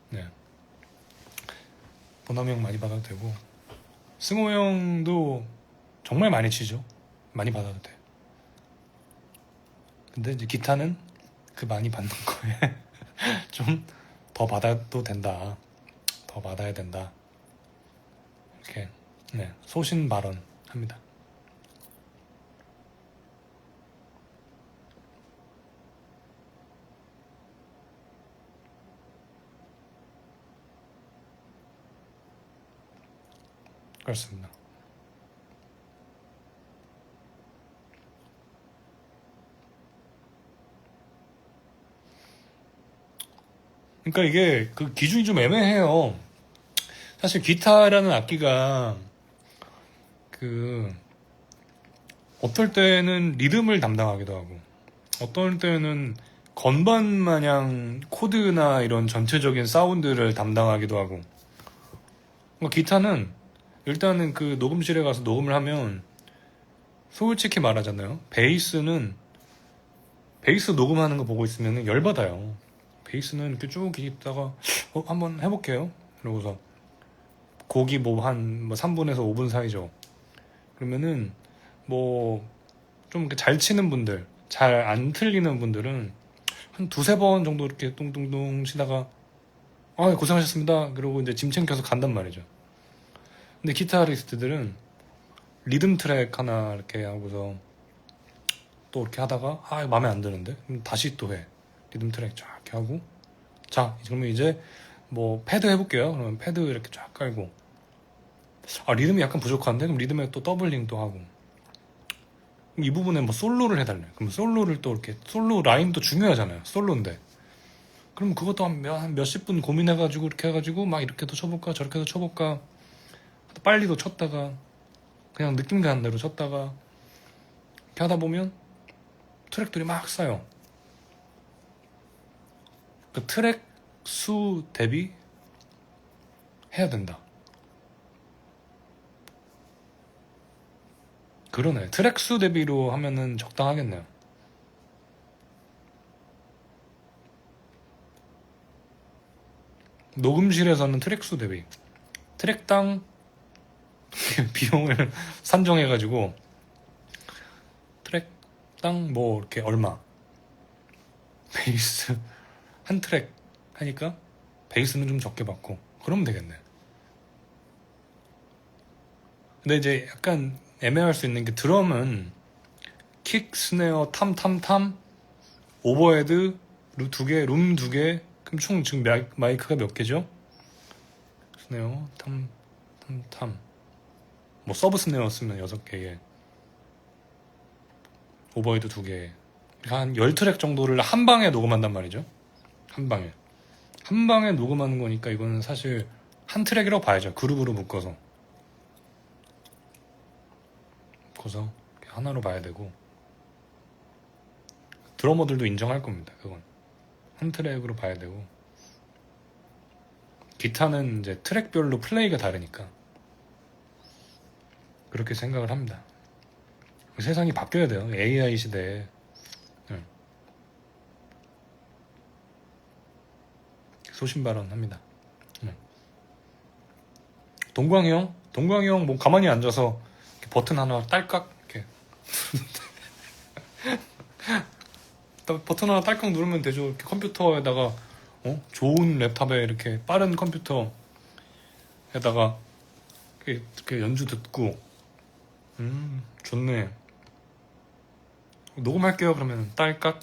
네. 보남이 형 많이 받아도 되고 승호 형도 정말 많이 치죠. 많이 받아도 돼. 근데 이제 기타는 그 많이 받는 거에 좀 더 받아도 된다. 더 받아야 된다. 이렇게 네, 소신 발언 합니다. 그렇습니다. 그러니까 이게 그 기준이 좀 애매해요. 사실 기타라는 악기가 그 어떨 때는 리듬을 담당하기도 하고 어떨 때는 건반 마냥 코드나 이런 전체적인 사운드를 담당하기도 하고 그러니까 기타는 일단은 그 녹음실에 가서 녹음을 하면 솔직히 말하잖아요. 베이스 녹음하는 거 보고 있으면 열받아요. 베이스는 이렇게 쭉 있다가 한번 해볼게요. 그러고서 곡이 뭐 한 3분에서 5분 사이죠. 그러면은 뭐 좀 잘 치는 분들, 잘 안 틀리는 분들은 한 두세 번 정도 이렇게 뚱뚱뚱 치다가 아 고생하셨습니다. 그러고 이제 짐 챙겨서 간단 말이죠. 근데 기타리스트들은 리듬 트랙 하나 이렇게 하고서 또 이렇게 하다가 아 마음에 안 드는데 그럼 다시 또 해. 리듬 트랙 쫙 이렇게 하고 자 그러면 이제 뭐 패드 해볼게요. 그러면 패드 이렇게 쫙 깔고 아 리듬이 약간 부족한데 그럼 리듬에 또 더블링 또 하고 이 부분에 뭐 솔로를 해달래. 그럼 솔로를 또 이렇게 솔로 라인도 중요하잖아요. 솔로인데 그럼 그것도 한 몇십 분 고민해가지고 이렇게 해가지고 막 이렇게도 쳐볼까 저렇게도 쳐볼까 빨리도 쳤다가 그냥 느낌 가는 대로 쳤다가 이렇게 하다 보면 트랙들이 막 쌓여. 그 트랙 수 대비 해야 된다. 그러네. 트랙 수 대비로 하면은 적당하겠네요. 녹음실에서는 트랙 수 대비 트랙당 비용을 산정해가지고 땅 뭐 이렇게 얼마 베이스 한 트랙 하니까 베이스는 좀 적게 받고 그러면 되겠네. 근데 이제 약간 애매할 수 있는 게 드럼은 킥, 스네어, 탐, 오버헤드, 룸 두 개, 그럼 총 지금 마이크가 몇 개죠? 스네어, 탐. 뭐 서브 스네어 쓰면 6개에 오버헤드 2개. 한 10트랙 정도를 한 방에 녹음한단 말이죠. 한 방에. 한 방에 녹음하는 거니까 이거는 사실 한 트랙이라고 봐야죠. 그룹으로 묶어서. 하나로 봐야 되고. 드러머들도 인정할 겁니다. 그건. 한 트랙으로 봐야 되고. 기타는 이제 트랙별로 플레이가 다르니까. 그렇게 생각을 합니다. 세상이 바뀌어야 돼요. AI 시대에. 네. 소신 발언합니다. 네. 동광이 형 뭐 가만히 앉아서 버튼 하나 딸깍 이렇게 버튼 하나 딸깍 누르면 되죠. 이렇게 컴퓨터에다가 좋은 랩탑에 이렇게 빠른 컴퓨터에다가 이렇게 연주 듣고 좋네. 녹음할게요. 그러면 딸깍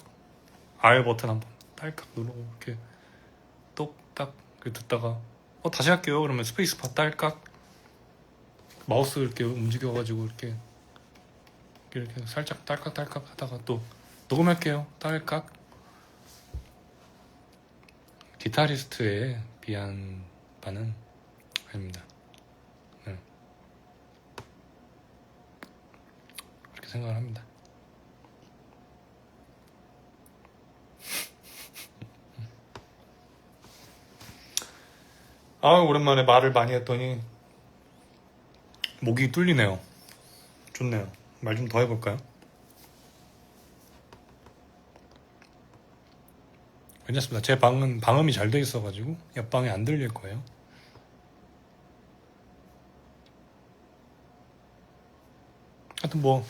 R 버튼 한번 딸깍 누르고 이렇게 똑딱 듣다가 다시 할게요. 그러면 스페이스바 딸깍 마우스 이렇게 움직여가지고 이렇게 살짝 딸깍 하다가 또 녹음할게요. 딸깍. 기타리스트에 비한 바는 아닙니다. 네. 그렇게 생각을 합니다. 오랜만에 말을 많이 했더니 목이 뚫리네요. 좋네요. 말 좀 더 해볼까요? 괜찮습니다. 제 방은 방음이 잘 돼 있어가지고 옆방에 안 들릴 거예요. 하여튼 뭐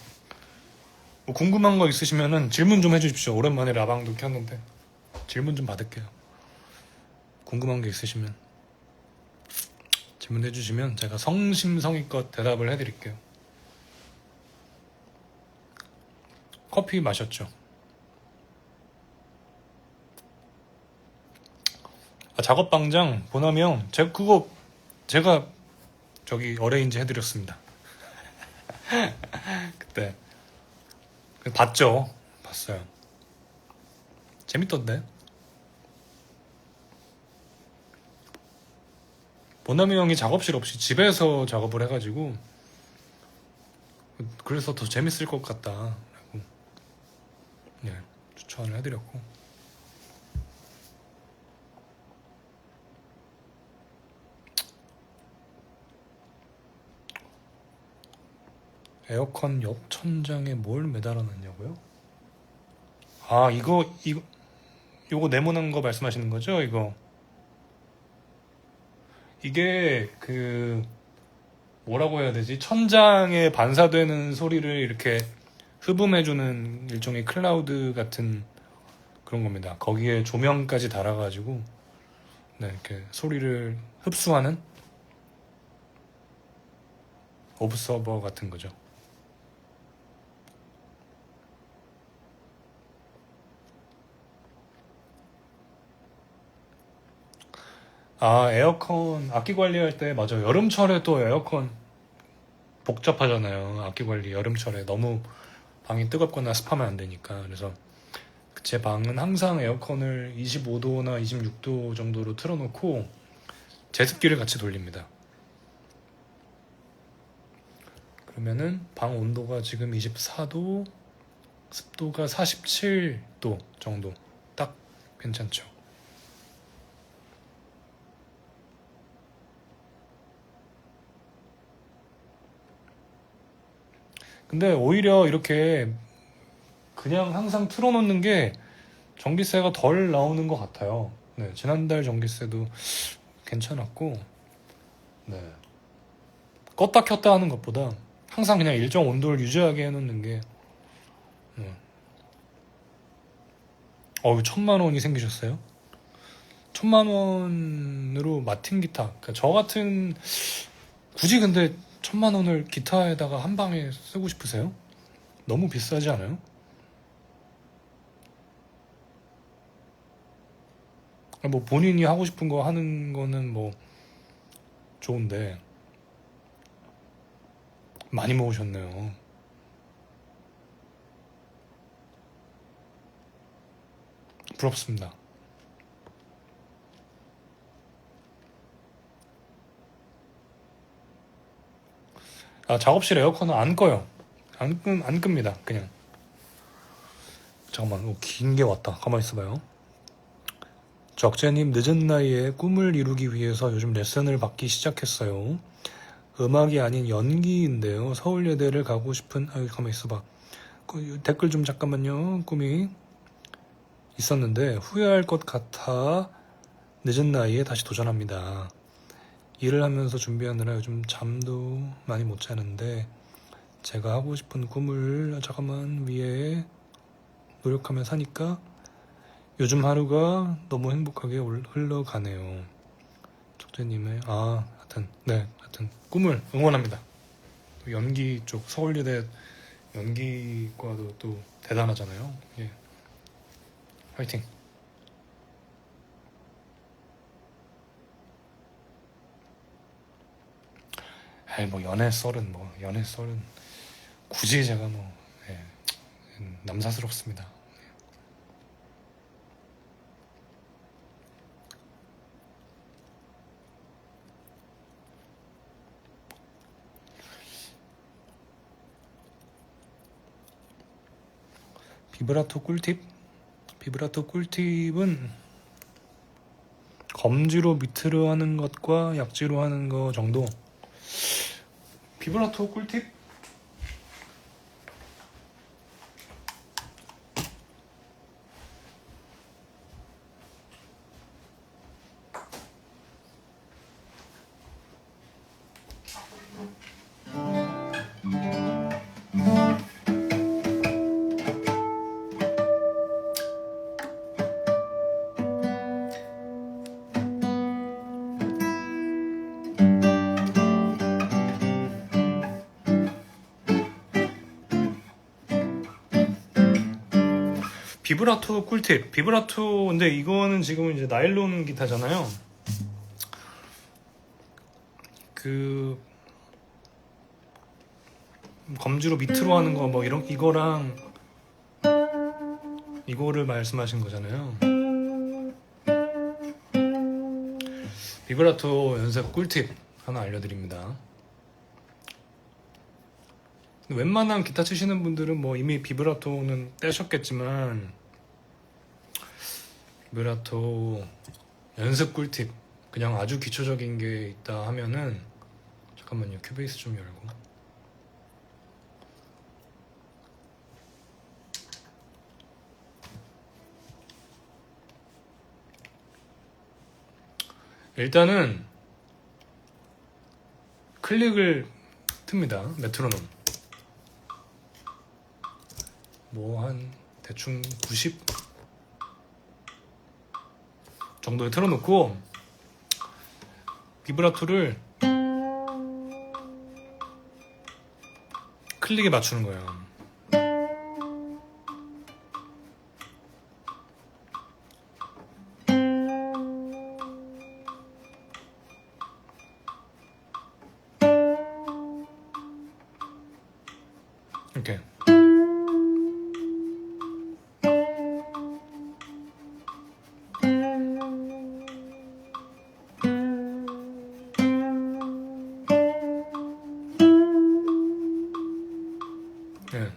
궁금한 거 있으시면은 질문 좀 해주십시오. 오랜만에 라방도 켰는데 질문 좀 받을게요. 궁금한 게 있으시면 질문해 주시면 제가 성심성의껏 대답을 해드릴게요. 커피 마셨죠? 작업방장 보남이 형, 제가 저기 어레인지 해드렸습니다. 그때 봤죠? 봤어요. 재밌던데? 보남이 형이 작업실 없이 집에서 작업을 해가지고 그래서 더 재밌을 것 같다. 네, 추천을 해드렸고. 에어컨 옆 천장에 뭘 매달아놨냐고요? 요거 네모난 거 말씀하시는 거죠? 이게 뭐라고 해야 되지? 천장에 반사되는 소리를 이렇게 흡음해주는 일종의 클라우드 같은 그런 겁니다. 거기에 조명까지 달아가지고 네, 이렇게 소리를 흡수하는 옵서버 같은 거죠. 에어컨 악기 관리할 때 맞아요. 여름철에 또 에어컨 복잡하잖아요. 악기 관리 여름철에 너무 방이 뜨겁거나 습하면 안 되니까. 그래서 제 방은 항상 에어컨을 25도나 26도 정도로 틀어놓고 제습기를 같이 돌립니다. 그러면은 방 온도가 지금 24도, 습도가 47도 정도. 딱 괜찮죠. 근데 오히려 이렇게 그냥 항상 틀어놓는 게 전기세가 덜 나오는 것 같아요. 네, 지난달 전기세도 괜찮았고, 네. 껐다 켰다 하는 것보다 항상 그냥 일정 온도를 유지하게 해놓는 게 어우, 1,000만 원이 생기셨어요? 1,000만 원으로 마틴 기타. 그러니까 저 같은, 굳이 근데 1,000만 원을 기타에다가 한 방에 쓰고 싶으세요? 너무 비싸지 않아요? 뭐 본인이 하고 싶은 거 하는 거는 뭐 좋은데, 많이 모으셨네요. 부럽습니다. 아, 작업실 에어컨은 안 꺼요. 안 끕니다. 그냥. 잠깐만, 긴 게 왔다. 가만히 있어봐요. 적재님, 늦은 나이에 꿈을 이루기 위해서 요즘 레슨을 받기 시작했어요. 음악이 아닌 연기인데요. 서울예대를 가고 싶은, 가만히 있어봐. 댓글 좀 잠깐만요. 꿈이 있었는데 후회할 것 같아 늦은 나이에 다시 도전합니다. 일을 하면서 준비하느라 요즘 잠도 많이 못 자는데 제가 하고 싶은 꿈을 잠깐만 위에 노력하며 사니까 요즘 하루가 너무 행복하게 흘러가네요. 족대님의 하여튼 꿈을 응원합니다. 연기 쪽 서울예대 연기과도 또 대단하잖아요. 예, 화이팅. 뭐 연애 썰은 굳이 제가 뭐 예, 남사스럽습니다. 비브라토 꿀팁? 비브라토 꿀팁은 검지로 밑으로 하는 것과 약지로 하는 거 정도. 비브라토 꿀팁? 비브라토 꿀팁. 비브라토, 근데 이거는 지금 이제 나일론 기타잖아요. 그 검지로 밑으로 하는 거 뭐 이거랑 이거를 말씀하신 거잖아요. 비브라토 연습 꿀팁 하나 알려드립니다. 웬만한 기타 치시는 분들은 뭐 이미 비브라토는 떼셨겠지만 비브라토 연습 꿀팁 그냥 아주 기초적인 게 있다 하면은 잠깐만요. 큐베이스 좀 열고 일단은 클릭을 틉니다. 메트로놈 뭐 한 대충 90 정도에 틀어놓고 비브라토를 클릭에 맞추는 거예요. 이렇게 네.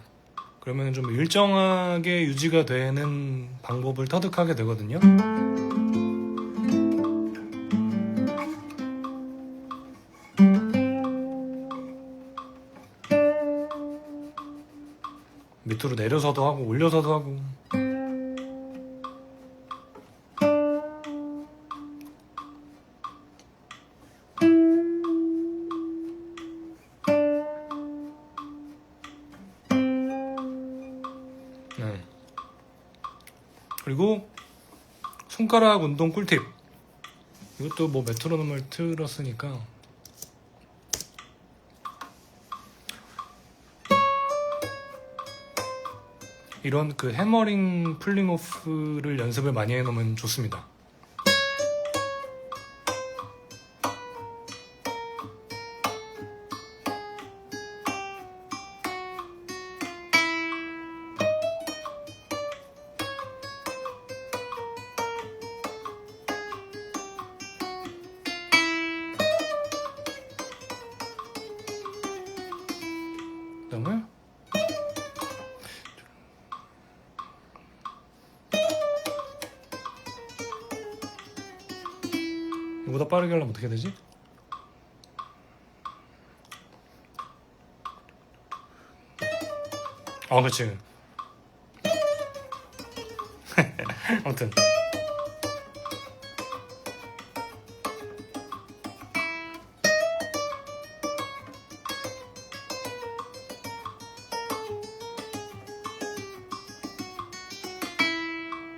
그러면 좀 일정하게 유지가 되는 방법을 터득하게 되거든요. 밑으로 내려서도 하고 올려서도 하고 그리고 손가락 운동 꿀팁. 이것도 뭐 메트로놈을 틀었으니까 이런 그 해머링 풀링 오프를 연습을 많이 해놓으면 좋습니다. 그다음에 이보다 빠르게 하려면 어떻게 되지? 그렇지. 아무튼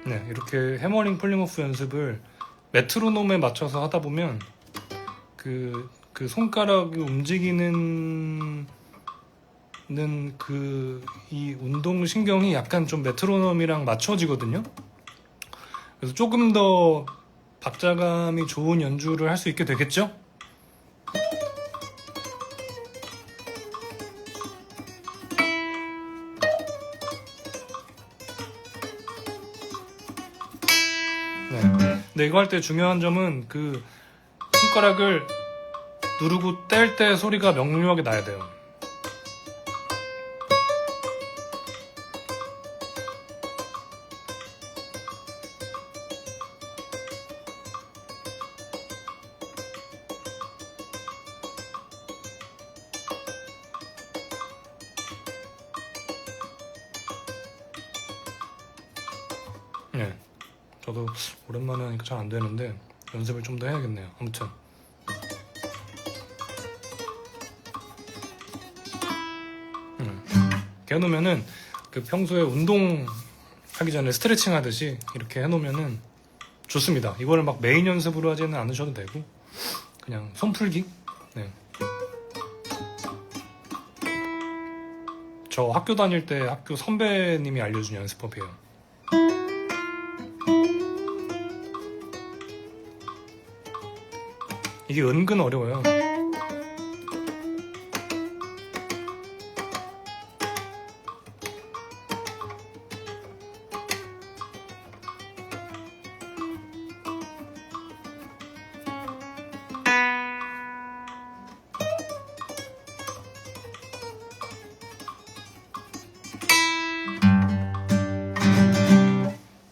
네, 이렇게 해머링 폴링오프 연습을 메트로놈에 맞춰서 하다 보면 그 손가락이 움직이는 이 운동 신경이 약간 좀 메트로놈이랑 맞춰지거든요. 그래서 조금 더 박자감이 좋은 연주를 할 수 있게 되겠죠? 네. 근데 이거 할 때 중요한 점은 그 손가락을 누르고 뗄 때 소리가 명료하게 나야 돼요. 네. 저도 오랜만에 하니까 잘 안 되는데 연습을 좀 더 해야겠네요. 아무튼 이렇게 해놓으면은 그 평소에 운동 하기 전에 스트레칭 하듯이 이렇게 해놓으면은 좋습니다. 이거를 막 메인 연습으로 하지는 않으셔도 되고 그냥 손풀기. 네. 저 학교 다닐 때 학교 선배님이 알려준 연습법이에요. 이게 은근 어려워요.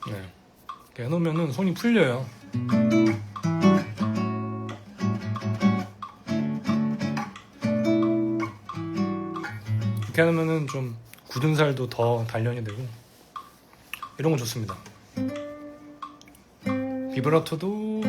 네. 이렇게 해놓으면은 손이 풀려요. 이렇게 하면은 좀 굳은 살도 더 단련이 되고 이런 건 좋습니다. 비브라토도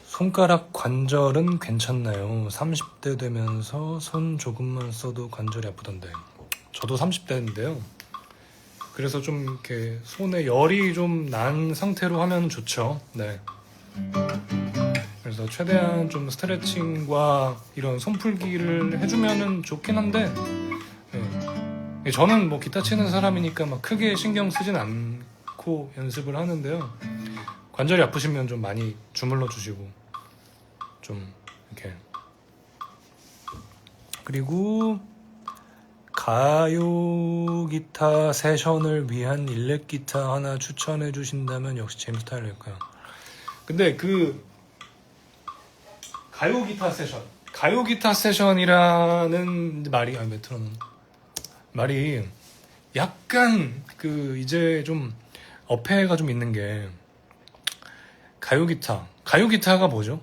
손가락 관절은 괜찮나요? 30대 되면서 손 조금만 써도 관절이 아프던데. 저도 30대인데요. 그래서 좀 이렇게 손에 열이 좀 난 상태로 하면 좋죠. 네. 그래서 최대한 좀 스트레칭과 이런 손풀기를 해주면은 좋긴 한데, 네. 저는 뭐 기타 치는 사람이니까 막 크게 신경 쓰진 않고 연습을 하는데요. 관절이 아프시면 좀 많이 주물러 주시고. 좀 이렇게. 그리고 가요 기타 세션을 위한 일렉 기타 하나 추천해 주신다면 역시 제임스 타일러일까요? 근데 그 가요 기타 세션이라는 말이 메트로놈 말이 약간 그 이제 좀 어폐가 좀 있는 게 가요 기타가 뭐죠?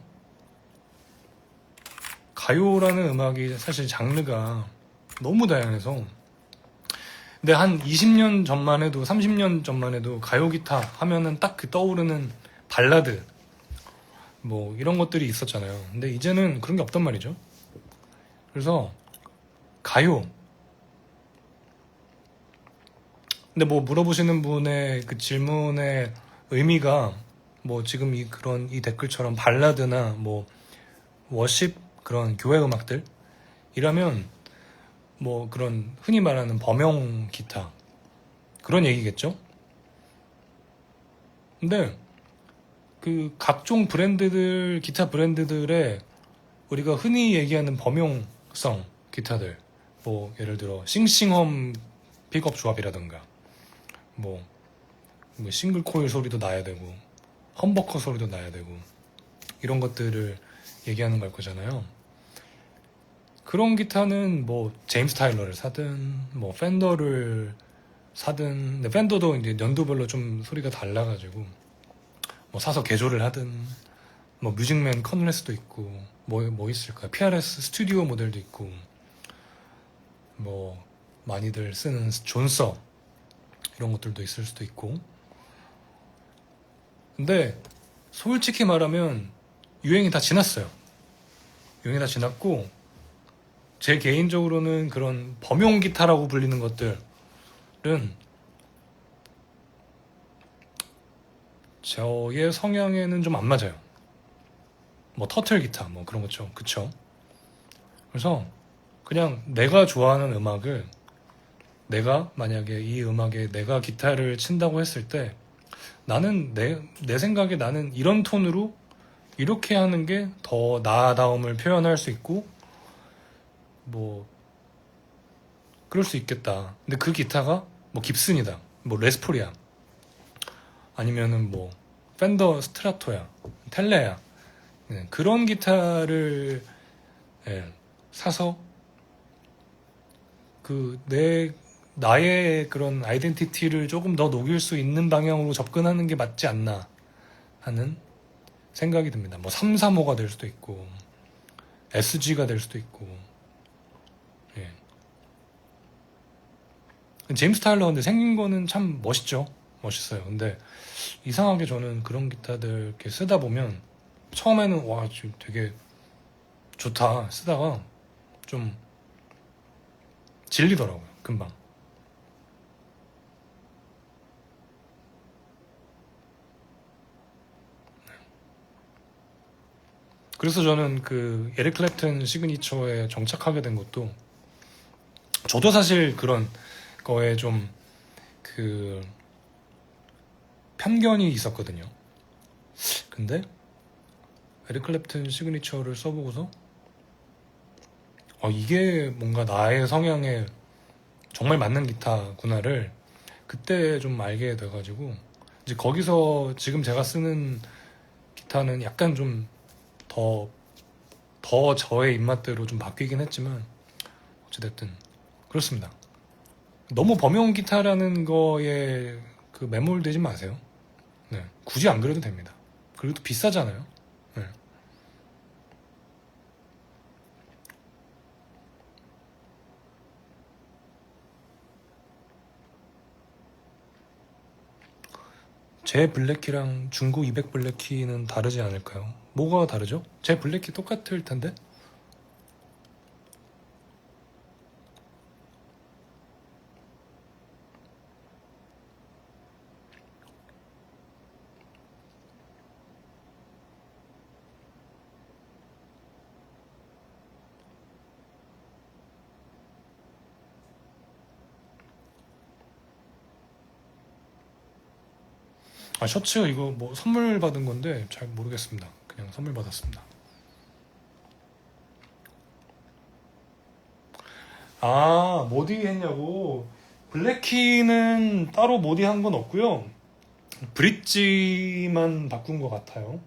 가요라는 음악이 사실 장르가 너무 다양해서 근데 한 20년 전만 해도 30년 전만 해도 가요 기타 하면은 딱 그 떠오르는 발라드 뭐 이런 것들이 있었잖아요. 근데 이제는 그런 게 없단 말이죠. 그래서 가요. 근데 뭐 물어보시는 분의 그 질문의 의미가 뭐 지금 이 그런 이 댓글처럼 발라드나 뭐 워십 그런 교회 음악들 이라면 뭐 그런 흔히 말하는 범용 기타 그런 얘기겠죠? 근데 그 각종 브랜드들 기타 브랜드들의 우리가 흔히 얘기하는 범용성 기타들 뭐 예를 들어 싱싱홈 픽업 조합이라든가 뭐, 뭐 싱글 코일 소리도 나야 되고 험버커 소리도 나야 되고 이런 것들을 얘기하는 걸 거잖아요. 그런 기타는 뭐 제임스 타일러를 사든 뭐 팬더를 사든 근데 팬더도 이제 연도별로 좀 소리가 달라가지고 뭐 사서 개조를 하든 뭐 뮤직맨 컨레스도 있고 뭐 있을까요? PRS 스튜디오 모델도 있고 뭐 많이들 쓰는 존서 이런 것들도 있을 수도 있고 근데 솔직히 말하면 유행이 다 지났어요. 유행이 다 지났고 제 개인적으로는 그런 범용 기타라고 불리는 것들은 저의 성향에는 좀 안 맞아요. 뭐 터틀 기타 뭐 그런 거죠. 그쵸? 그래서 그냥 내가 좋아하는 음악을 내가 만약에 이 음악에 내가 기타를 친다고 했을 때 나는 내 생각에 나는 이런 톤으로 이렇게 하는 게 더 나다움을 표현할 수 있고 뭐 그럴 수 있겠다. 근데 그 기타가 뭐 깁슨이다. 뭐 레스폴이야. 아니면은 뭐 팬더 스트라토야. 텔레야. 그런 기타를 예, 사서 나의 그런 아이덴티티를 조금 더 녹일 수 있는 방향으로 접근하는 게 맞지 않나 하는 생각이 듭니다. 뭐 335가 될 수도 있고 SG가 될 수도 있고 예. 제임스 타일러 근데 생긴 거는 참 멋있죠. 멋있어요. 근데 이상하게 저는 그런 기타들 이렇게 쓰다 보면 처음에는 와 지금 되게 좋다 쓰다가 좀 질리더라고요. 금방. 그래서 저는 그 에릭 클랩튼 시그니처에 정착하게 된 것도 저도 사실 그런 거에 좀 그 편견이 있었거든요. 근데 에릭 클랩튼 시그니처를 써보고서 이게 뭔가 나의 성향에 정말 맞는 기타구나를 그때 좀 알게 돼가지고 이제 거기서 지금 제가 쓰는 기타는 약간 좀 더 저의 입맛대로 좀 바뀌긴 했지만 어찌됐든 그렇습니다. 너무 범용 기타라는 거에 그 매몰되지 마세요. 네, 굳이 안 그래도 됩니다. 그래도 비싸잖아요. 네. 제 블랙키랑 중고 200 블랙키는 다르지 않을까요? 뭐가 다르죠? 제 블랙키 똑같을 텐데? 셔츠 이거 뭐 선물 받은 건데 잘 모르겠습니다. 그냥 선물 받았습니다. 모디 했냐고. 블랙키는 따로 모디 한 건 없고요. 브릿지만 바꾼 것 같아요.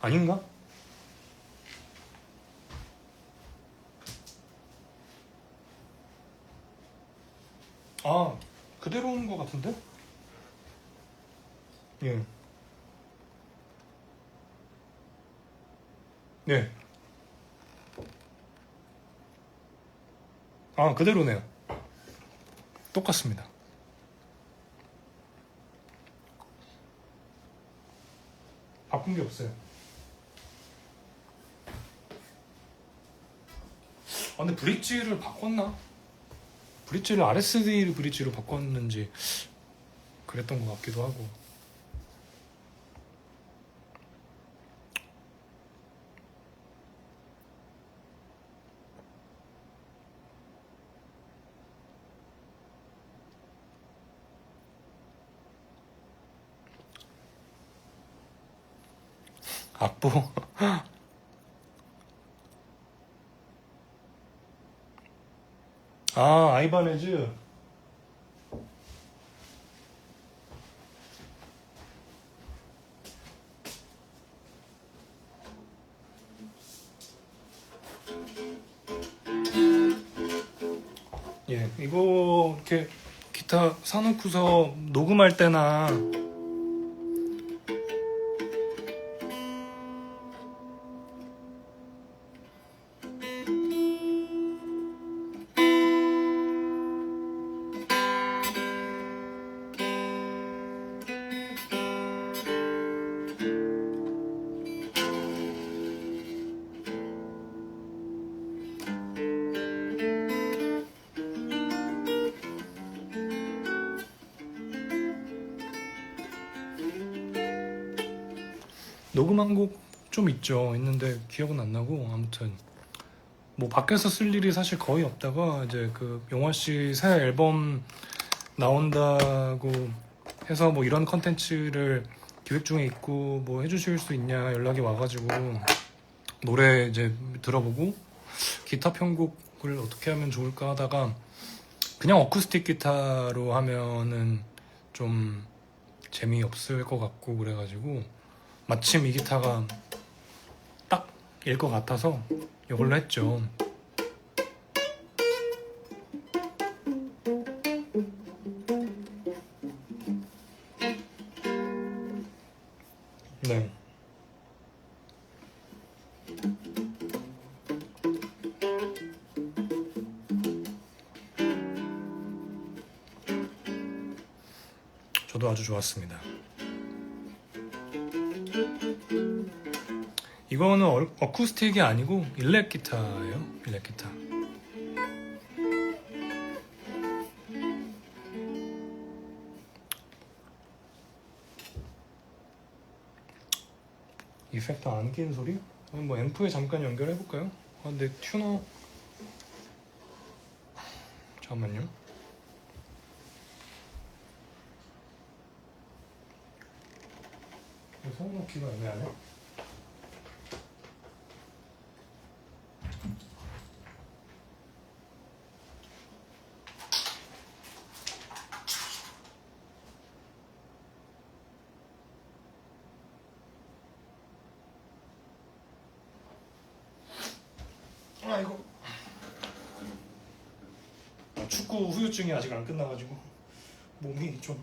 아닌가? 아, 그대로인 것 같은데? 예. 네. 아, 그대로네요. 똑같습니다. 바꾼 게 없어요. 아, 근데 브릿지를 바꿨나? 브릿지를 RSD 브릿지로 바꿨는지 그랬던 것 같기도 하고. 악보. 아, 아이바네즈. 예, 이거 이렇게 기타 사놓고서 녹음할 때나 녹음한 곡 좀 있죠. 있는데 기억은 안 나고, 아무튼 뭐 밖에서 쓸 일이 사실 거의 없다가 이제 그 용화 씨 새 앨범 나온다고 해서 뭐 이런 컨텐츠를 기획 중에 있고 뭐 해주실 수 있냐 연락이 와가지고 노래 이제 들어보고 기타 편곡을 어떻게 하면 좋을까 하다가 그냥 어쿠스틱 기타로 하면은 좀 재미없을 것 같고 그래가지고 마침 이 기타가 딱일 것 같아서 이걸로 했죠. 네. 저도 아주 좋았습니다. 이거는 어쿠스틱이 아니고 일렉 기타예요. 일렉 기타. 이펙터 안 낀 소리? 뭐 앰프에 잠깐 연결해 볼까요? 아, 근데 튜너 잠깐만요. 손 놓기가 애매하네. 아이고. 축구 후유증이 아직 안 끝나가지고 몸이 좀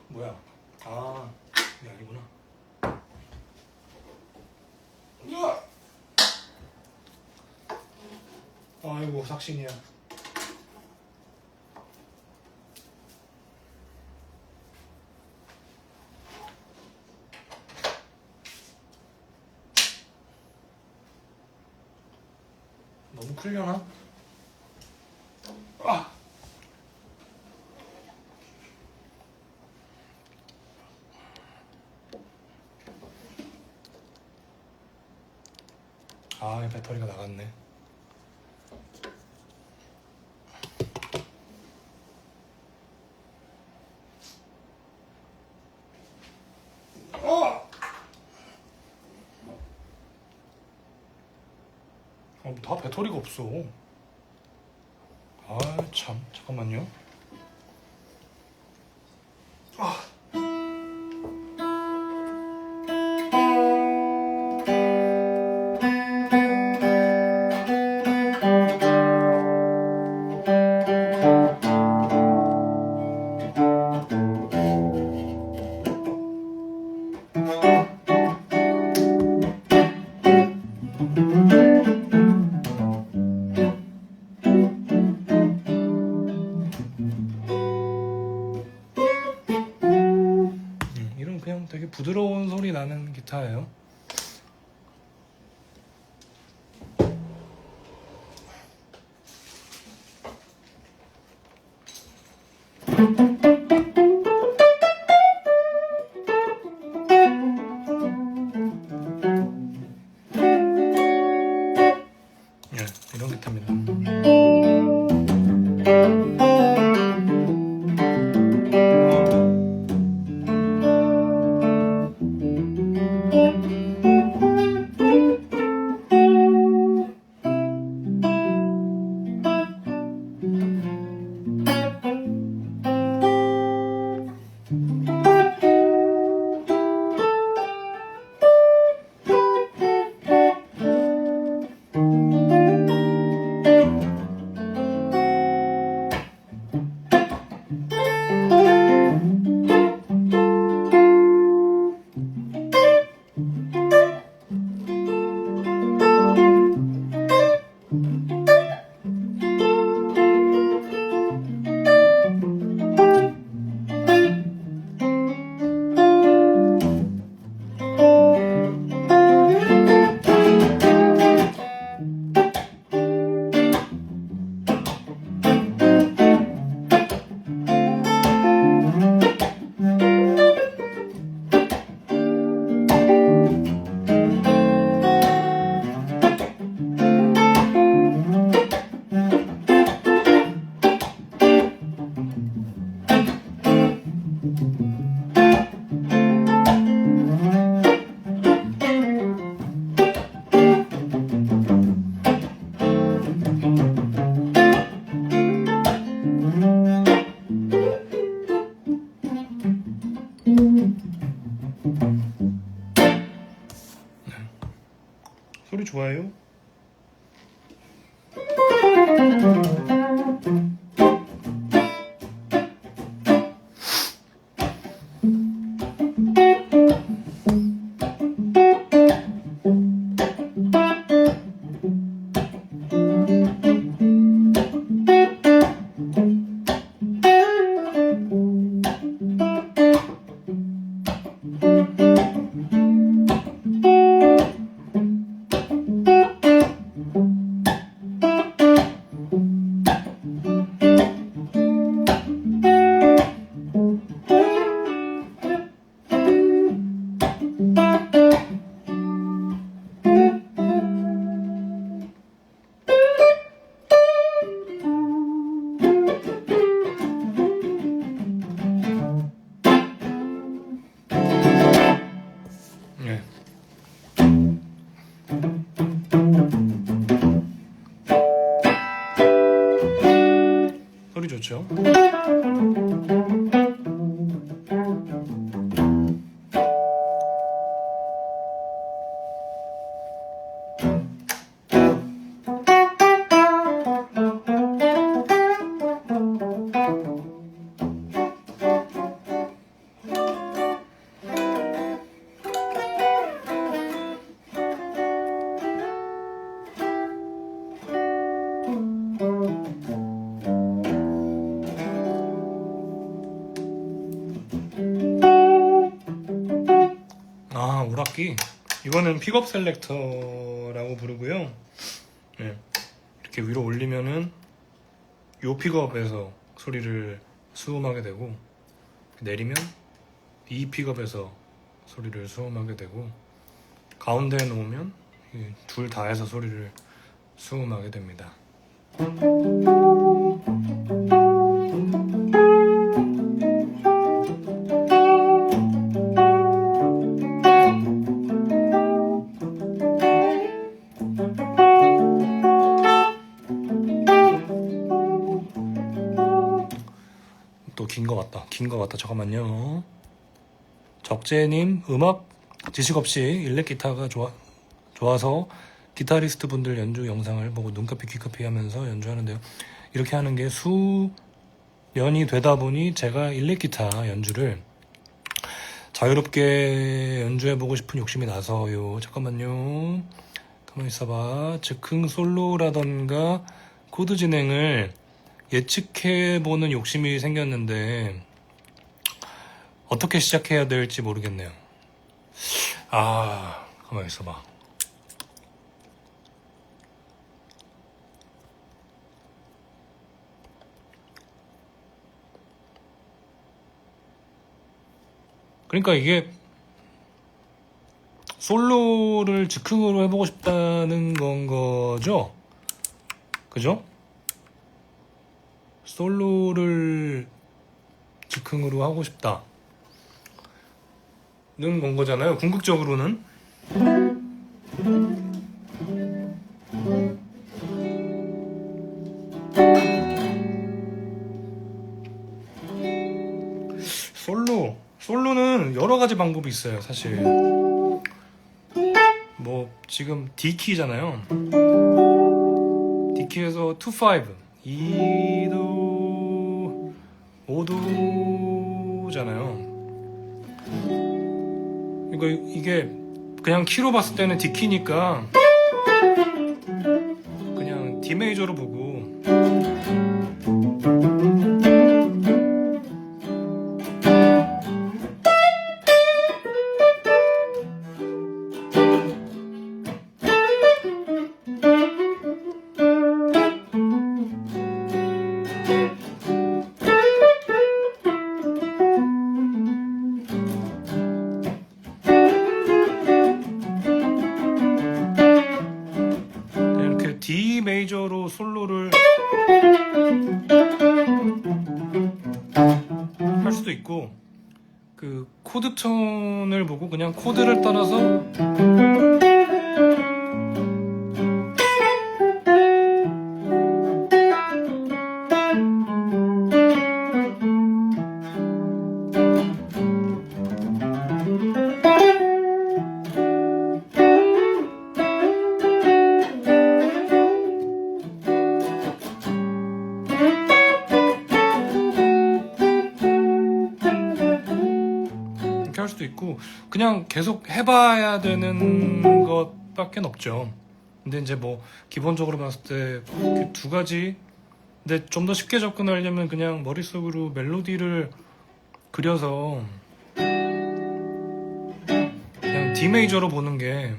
뭐야? 아, 이게 아니구나. 아이고 삭신이야. 너무 클려나? 아, 배터리가 나갔네. 다 배터리가 없어. 아, 참. 잠깐만요. 네, 이런 기타입니다. 소리 좋아요? 네. 소리 좋죠? 아, 오락기. 이거는 픽업 셀렉터라고 부르고요. 네. 이렇게 위로 올리면은 요 픽업에서 소리를 수음하게 되고, 내리면 이 픽업에서 소리를 수음하게 되고, 가운데에 놓으면 둘 다 해서 소리를 수음하게 됩니다. 또 긴 거 같다. 잠깐만요. 적재님, 음악 지식 없이 일렉 기타가 좋아서 기타리스트 분들 연주 영상을 보고 눈카피 귀카피 하면서 연주하는데요. 이렇게 하는 게 수년이 되다 보니 제가 일렉 기타 연주를 자유롭게 연주해보고 싶은 욕심이 나서요. 잠깐만요. 가만히 있어봐. 즉흥 솔로라던가 코드 진행을 예측해보는 욕심이 생겼는데 어떻게 시작해야 될지 모르겠네요. 가만히 있어봐. 그러니까 이게 솔로를 즉흥으로 해보고 싶다는 건 거죠? 그죠? 솔로를 즉흥으로 하고 싶다는 건 거잖아요. 궁극적으로는. 솔로는 여러 가지 방법이 있어요, 사실. 뭐 지금 D키잖아요. D키에서 2-5 2도 5도잖아요. 이게 그냥 키로 봤을 때는 D키니까 그냥 D 메이저로 보고, 이렇게 D 메이저로 솔로를 할 수도 있고, 그 코드 톤을 보고 그냥 코드를 따라서 이렇게 할 수도 있고, 그냥 계속 해봐야 되는 것밖에 없죠. 근데 이제 뭐 기본적으로 봤을 때 그 두 가지. 근데 좀 더 쉽게 접근하려면 그냥 머릿속으로 멜로디를 그려서 그냥 D 메이저로 보는 게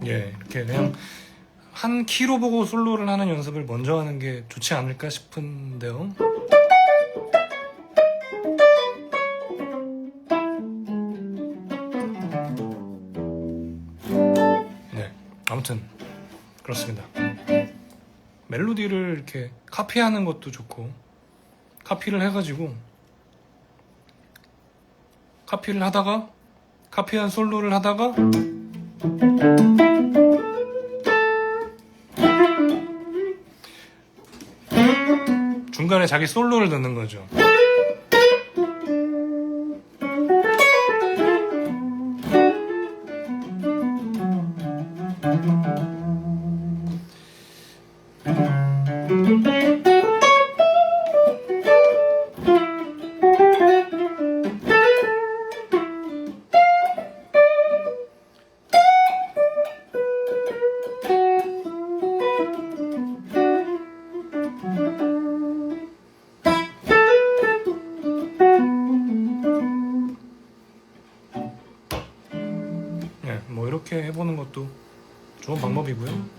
이렇게 그냥 한 키로 보고 솔로를 하는 연습을 먼저 하는 게 좋지 않을까 싶은데요. 네, 아무튼 그렇습니다. 멜로디를 이렇게 카피하는 것도 좋고, 카피를 해가지고 카피한 솔로를 하다가 중간에 자기 솔로를 넣는 거죠. 뭐 이렇게 해보는 것도 좋은 방법이고요.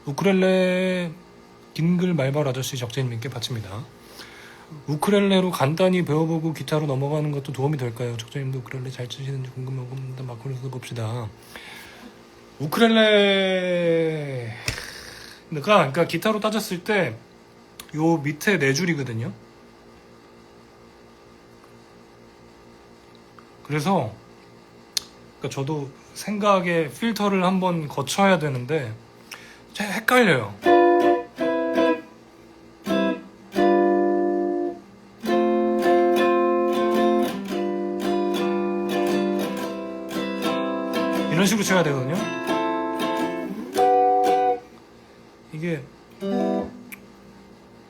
우쿨렐레 긴글 말발 아저씨 적재님께 바칩니다. 우쿨렐레로 간단히 배워보고 기타로 넘어가는 것도 도움이 될까요? 적재님도 우쿨렐레 잘 치시는지 궁금하고 한번 바꾸면서 봅시다. 우크렐레가 그러니까 기타로 따졌을 때 요 밑에 네 줄이거든요. 그래서 그러니까 저도 생각에 필터를 한번 거쳐야 되는데 헷갈려요. 이런 식으로 쳐야 되거든요. 이게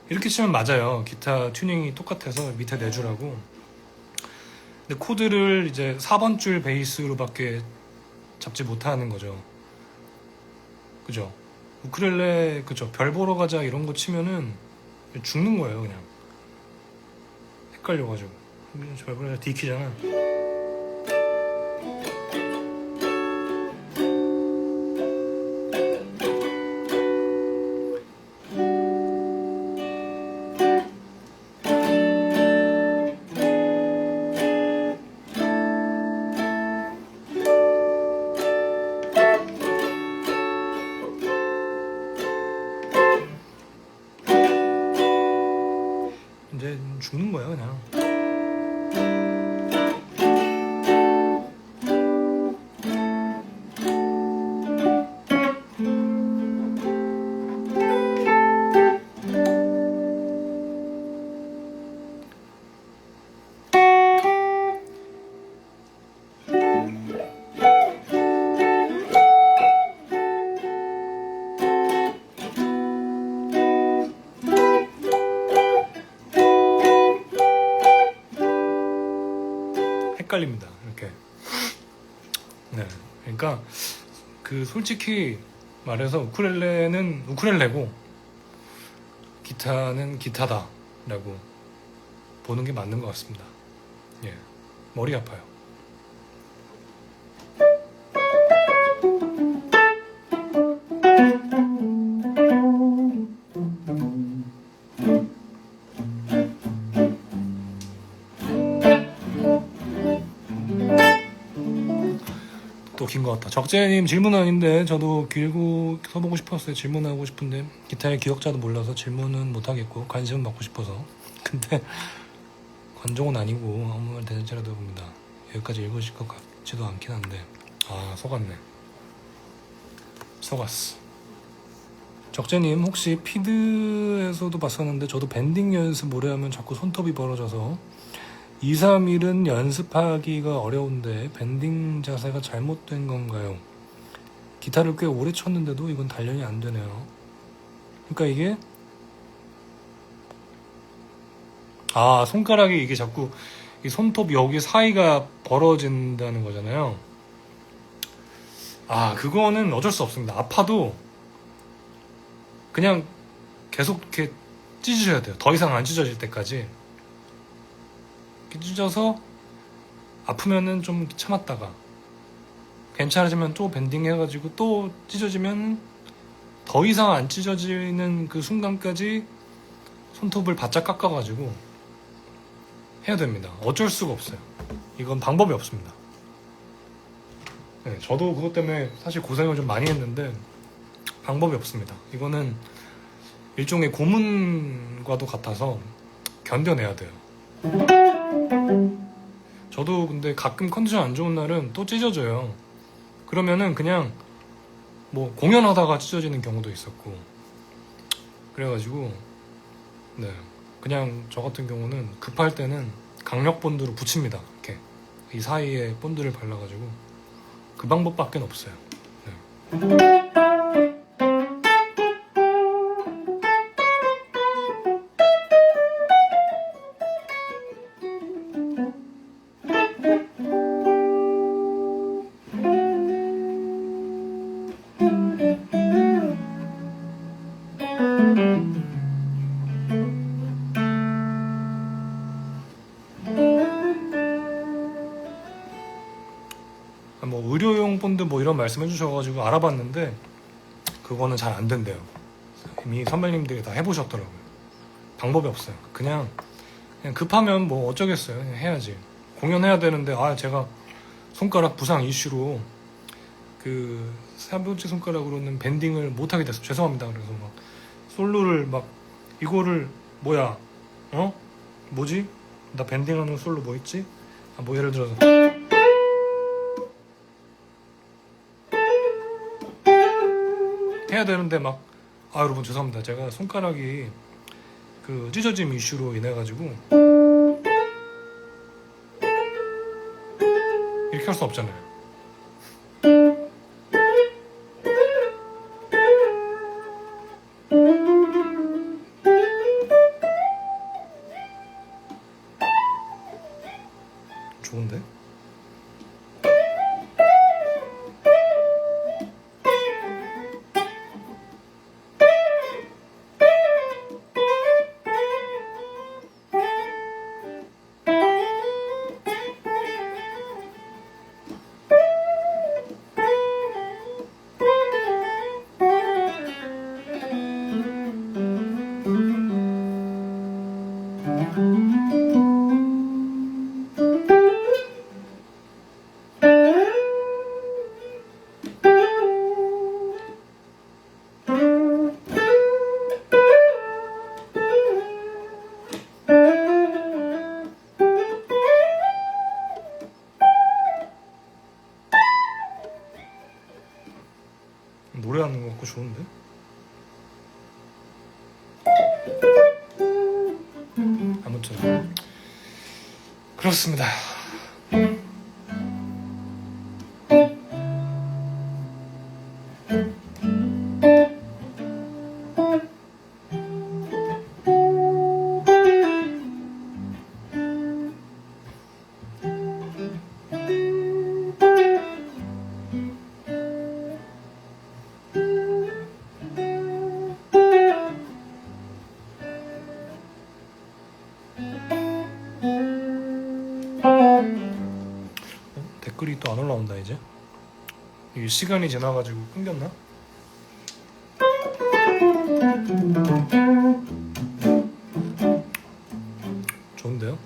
이렇게 치면 맞아요. 기타 튜닝이 똑같아서 밑에 네 줄하고. 근데 코드를 이제 4번 줄 베이스로밖에 잡지 못하는 거죠. 그죠? 우크렐레 그죠? 별 보러 가자 이런 거 치면은 죽는 거예요 그냥. 헷갈려가지고. 별 보러 가자 D키잖아. 이제 죽는 거야 그냥. 헷갈립니다. 이렇게. 네. 그러니까 그 솔직히 말해서 우크렐레는 우크렐레고 기타는 기타다라고 보는 게 맞는 것 같습니다. 예. 머리 아파요. 또 긴 것 같다. 적재님 질문은 아닌데 저도 길고 써보고 싶었어요. 질문하고 싶은데 기타의 기억자도 몰라서 질문은 못하겠고 관심은 받고 싶어서. 근데 관종은 아니고 아무 말 되는지라도 봅니다. 여기까지 읽으실 것 같지도 않긴 한데 속았네. 속았어. 적재님 혹시 피드에서도 봤었는데 저도 밴딩 연습 오래 하면 자꾸 손톱이 벌어져서 2, 3일은 연습하기가 어려운데 밴딩 자세가 잘못된 건가요? 기타를 꽤 오래 쳤는데도 이건 단련이 안 되네요. 그러니까 이게 손가락이 이게 자꾸 이 손톱 여기 사이가 벌어진다는 거잖아요. 그거는 어쩔 수 없습니다. 아파도 그냥 계속 이렇게 찢으셔야 돼요. 더 이상 안 찢어질 때까지. 찢어서 아프면은 좀 참았다가 괜찮아지면 또 밴딩 해가지고 또 찢어지면 더 이상 안 찢어지는 그 순간까지 손톱을 바짝 깎아가지고 해야 됩니다. 어쩔 수가 없어요. 이건 방법이 없습니다. 네, 저도 그것 때문에 사실 고생을 좀 많이 했는데 방법이 없습니다. 이거는 일종의 고문과도 같아서 견뎌내야 돼요. 저도 근데 가끔 컨디션 안 좋은 날은 또 찢어져요. 그러면은 그냥 뭐 공연하다가 찢어지는 경우도 있었고 그래가지고 네 그냥 저 같은 경우는 급할 때는 강력 본드로 붙입니다. 이렇게 이 사이에 본드를 발라가지고 그 방법밖에 없어요. 네. 뭐 의료용 본드 뭐 이런 말씀 해주셔가지고 알아봤는데 그거는 잘 안 된대요. 이미 선배님들이 다 해보셨더라고요. 방법이 없어요. 그냥 급하면 뭐 어쩌겠어요. 그냥 해야지. 공연해야 되는데 제가 손가락 부상 이슈로 그 세 번째 손가락으로는 밴딩을 못 하게 됐어. 죄송합니다. 그래서 막 솔로를 막 이거를 뭐야? 어? 뭐지? 나 밴딩하는 솔로 뭐 있지? 아, 뭐 예를 들어서 해야 되는데 막 여러분 죄송합니다. 제가 손가락이 그 찢어짐 이슈로 인해 가지고 이렇게 할 수 없잖아요. 좋은데? 노래하는 거 같고 좋은데? 아무튼 그렇습니다. 댓글이 또 안 올라온다 이제. 이 시간이 지나가지고 끊겼나? 좋은데요?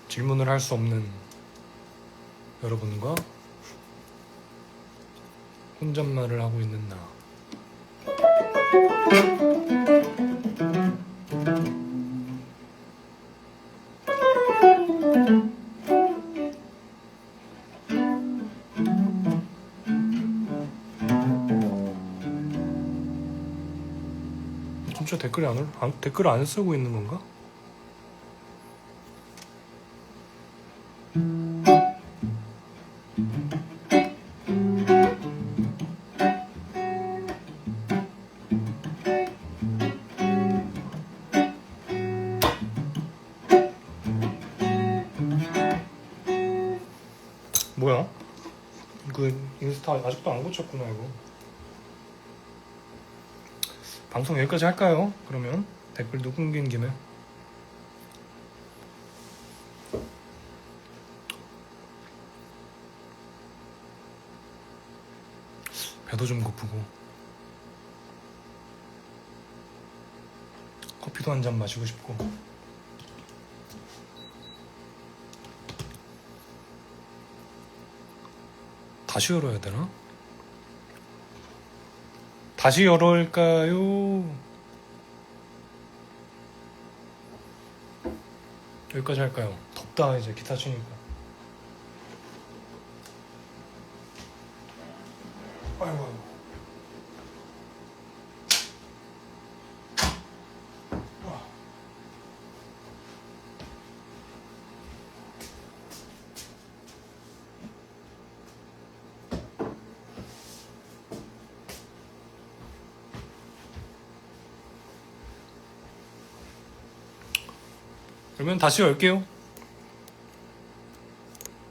질문을 할 수 없는 여러분과 혼잣말을 하고 있는 나. 진짜 댓글 안 쓰고 있는 건가? 뭐야? 그 인스타 아직도 안 고쳤구나 이거. 방송 여기까지 할까요? 그러면 댓글도 끊긴 김에. 배도 좀 고프고 커피도 한 잔 마시고 싶고. 다시 열어야 되나? 다시 열을까요? 여기까지 할까요? 덥다 이제 기타 치니까. 아이고. 그러면 다시 열게요.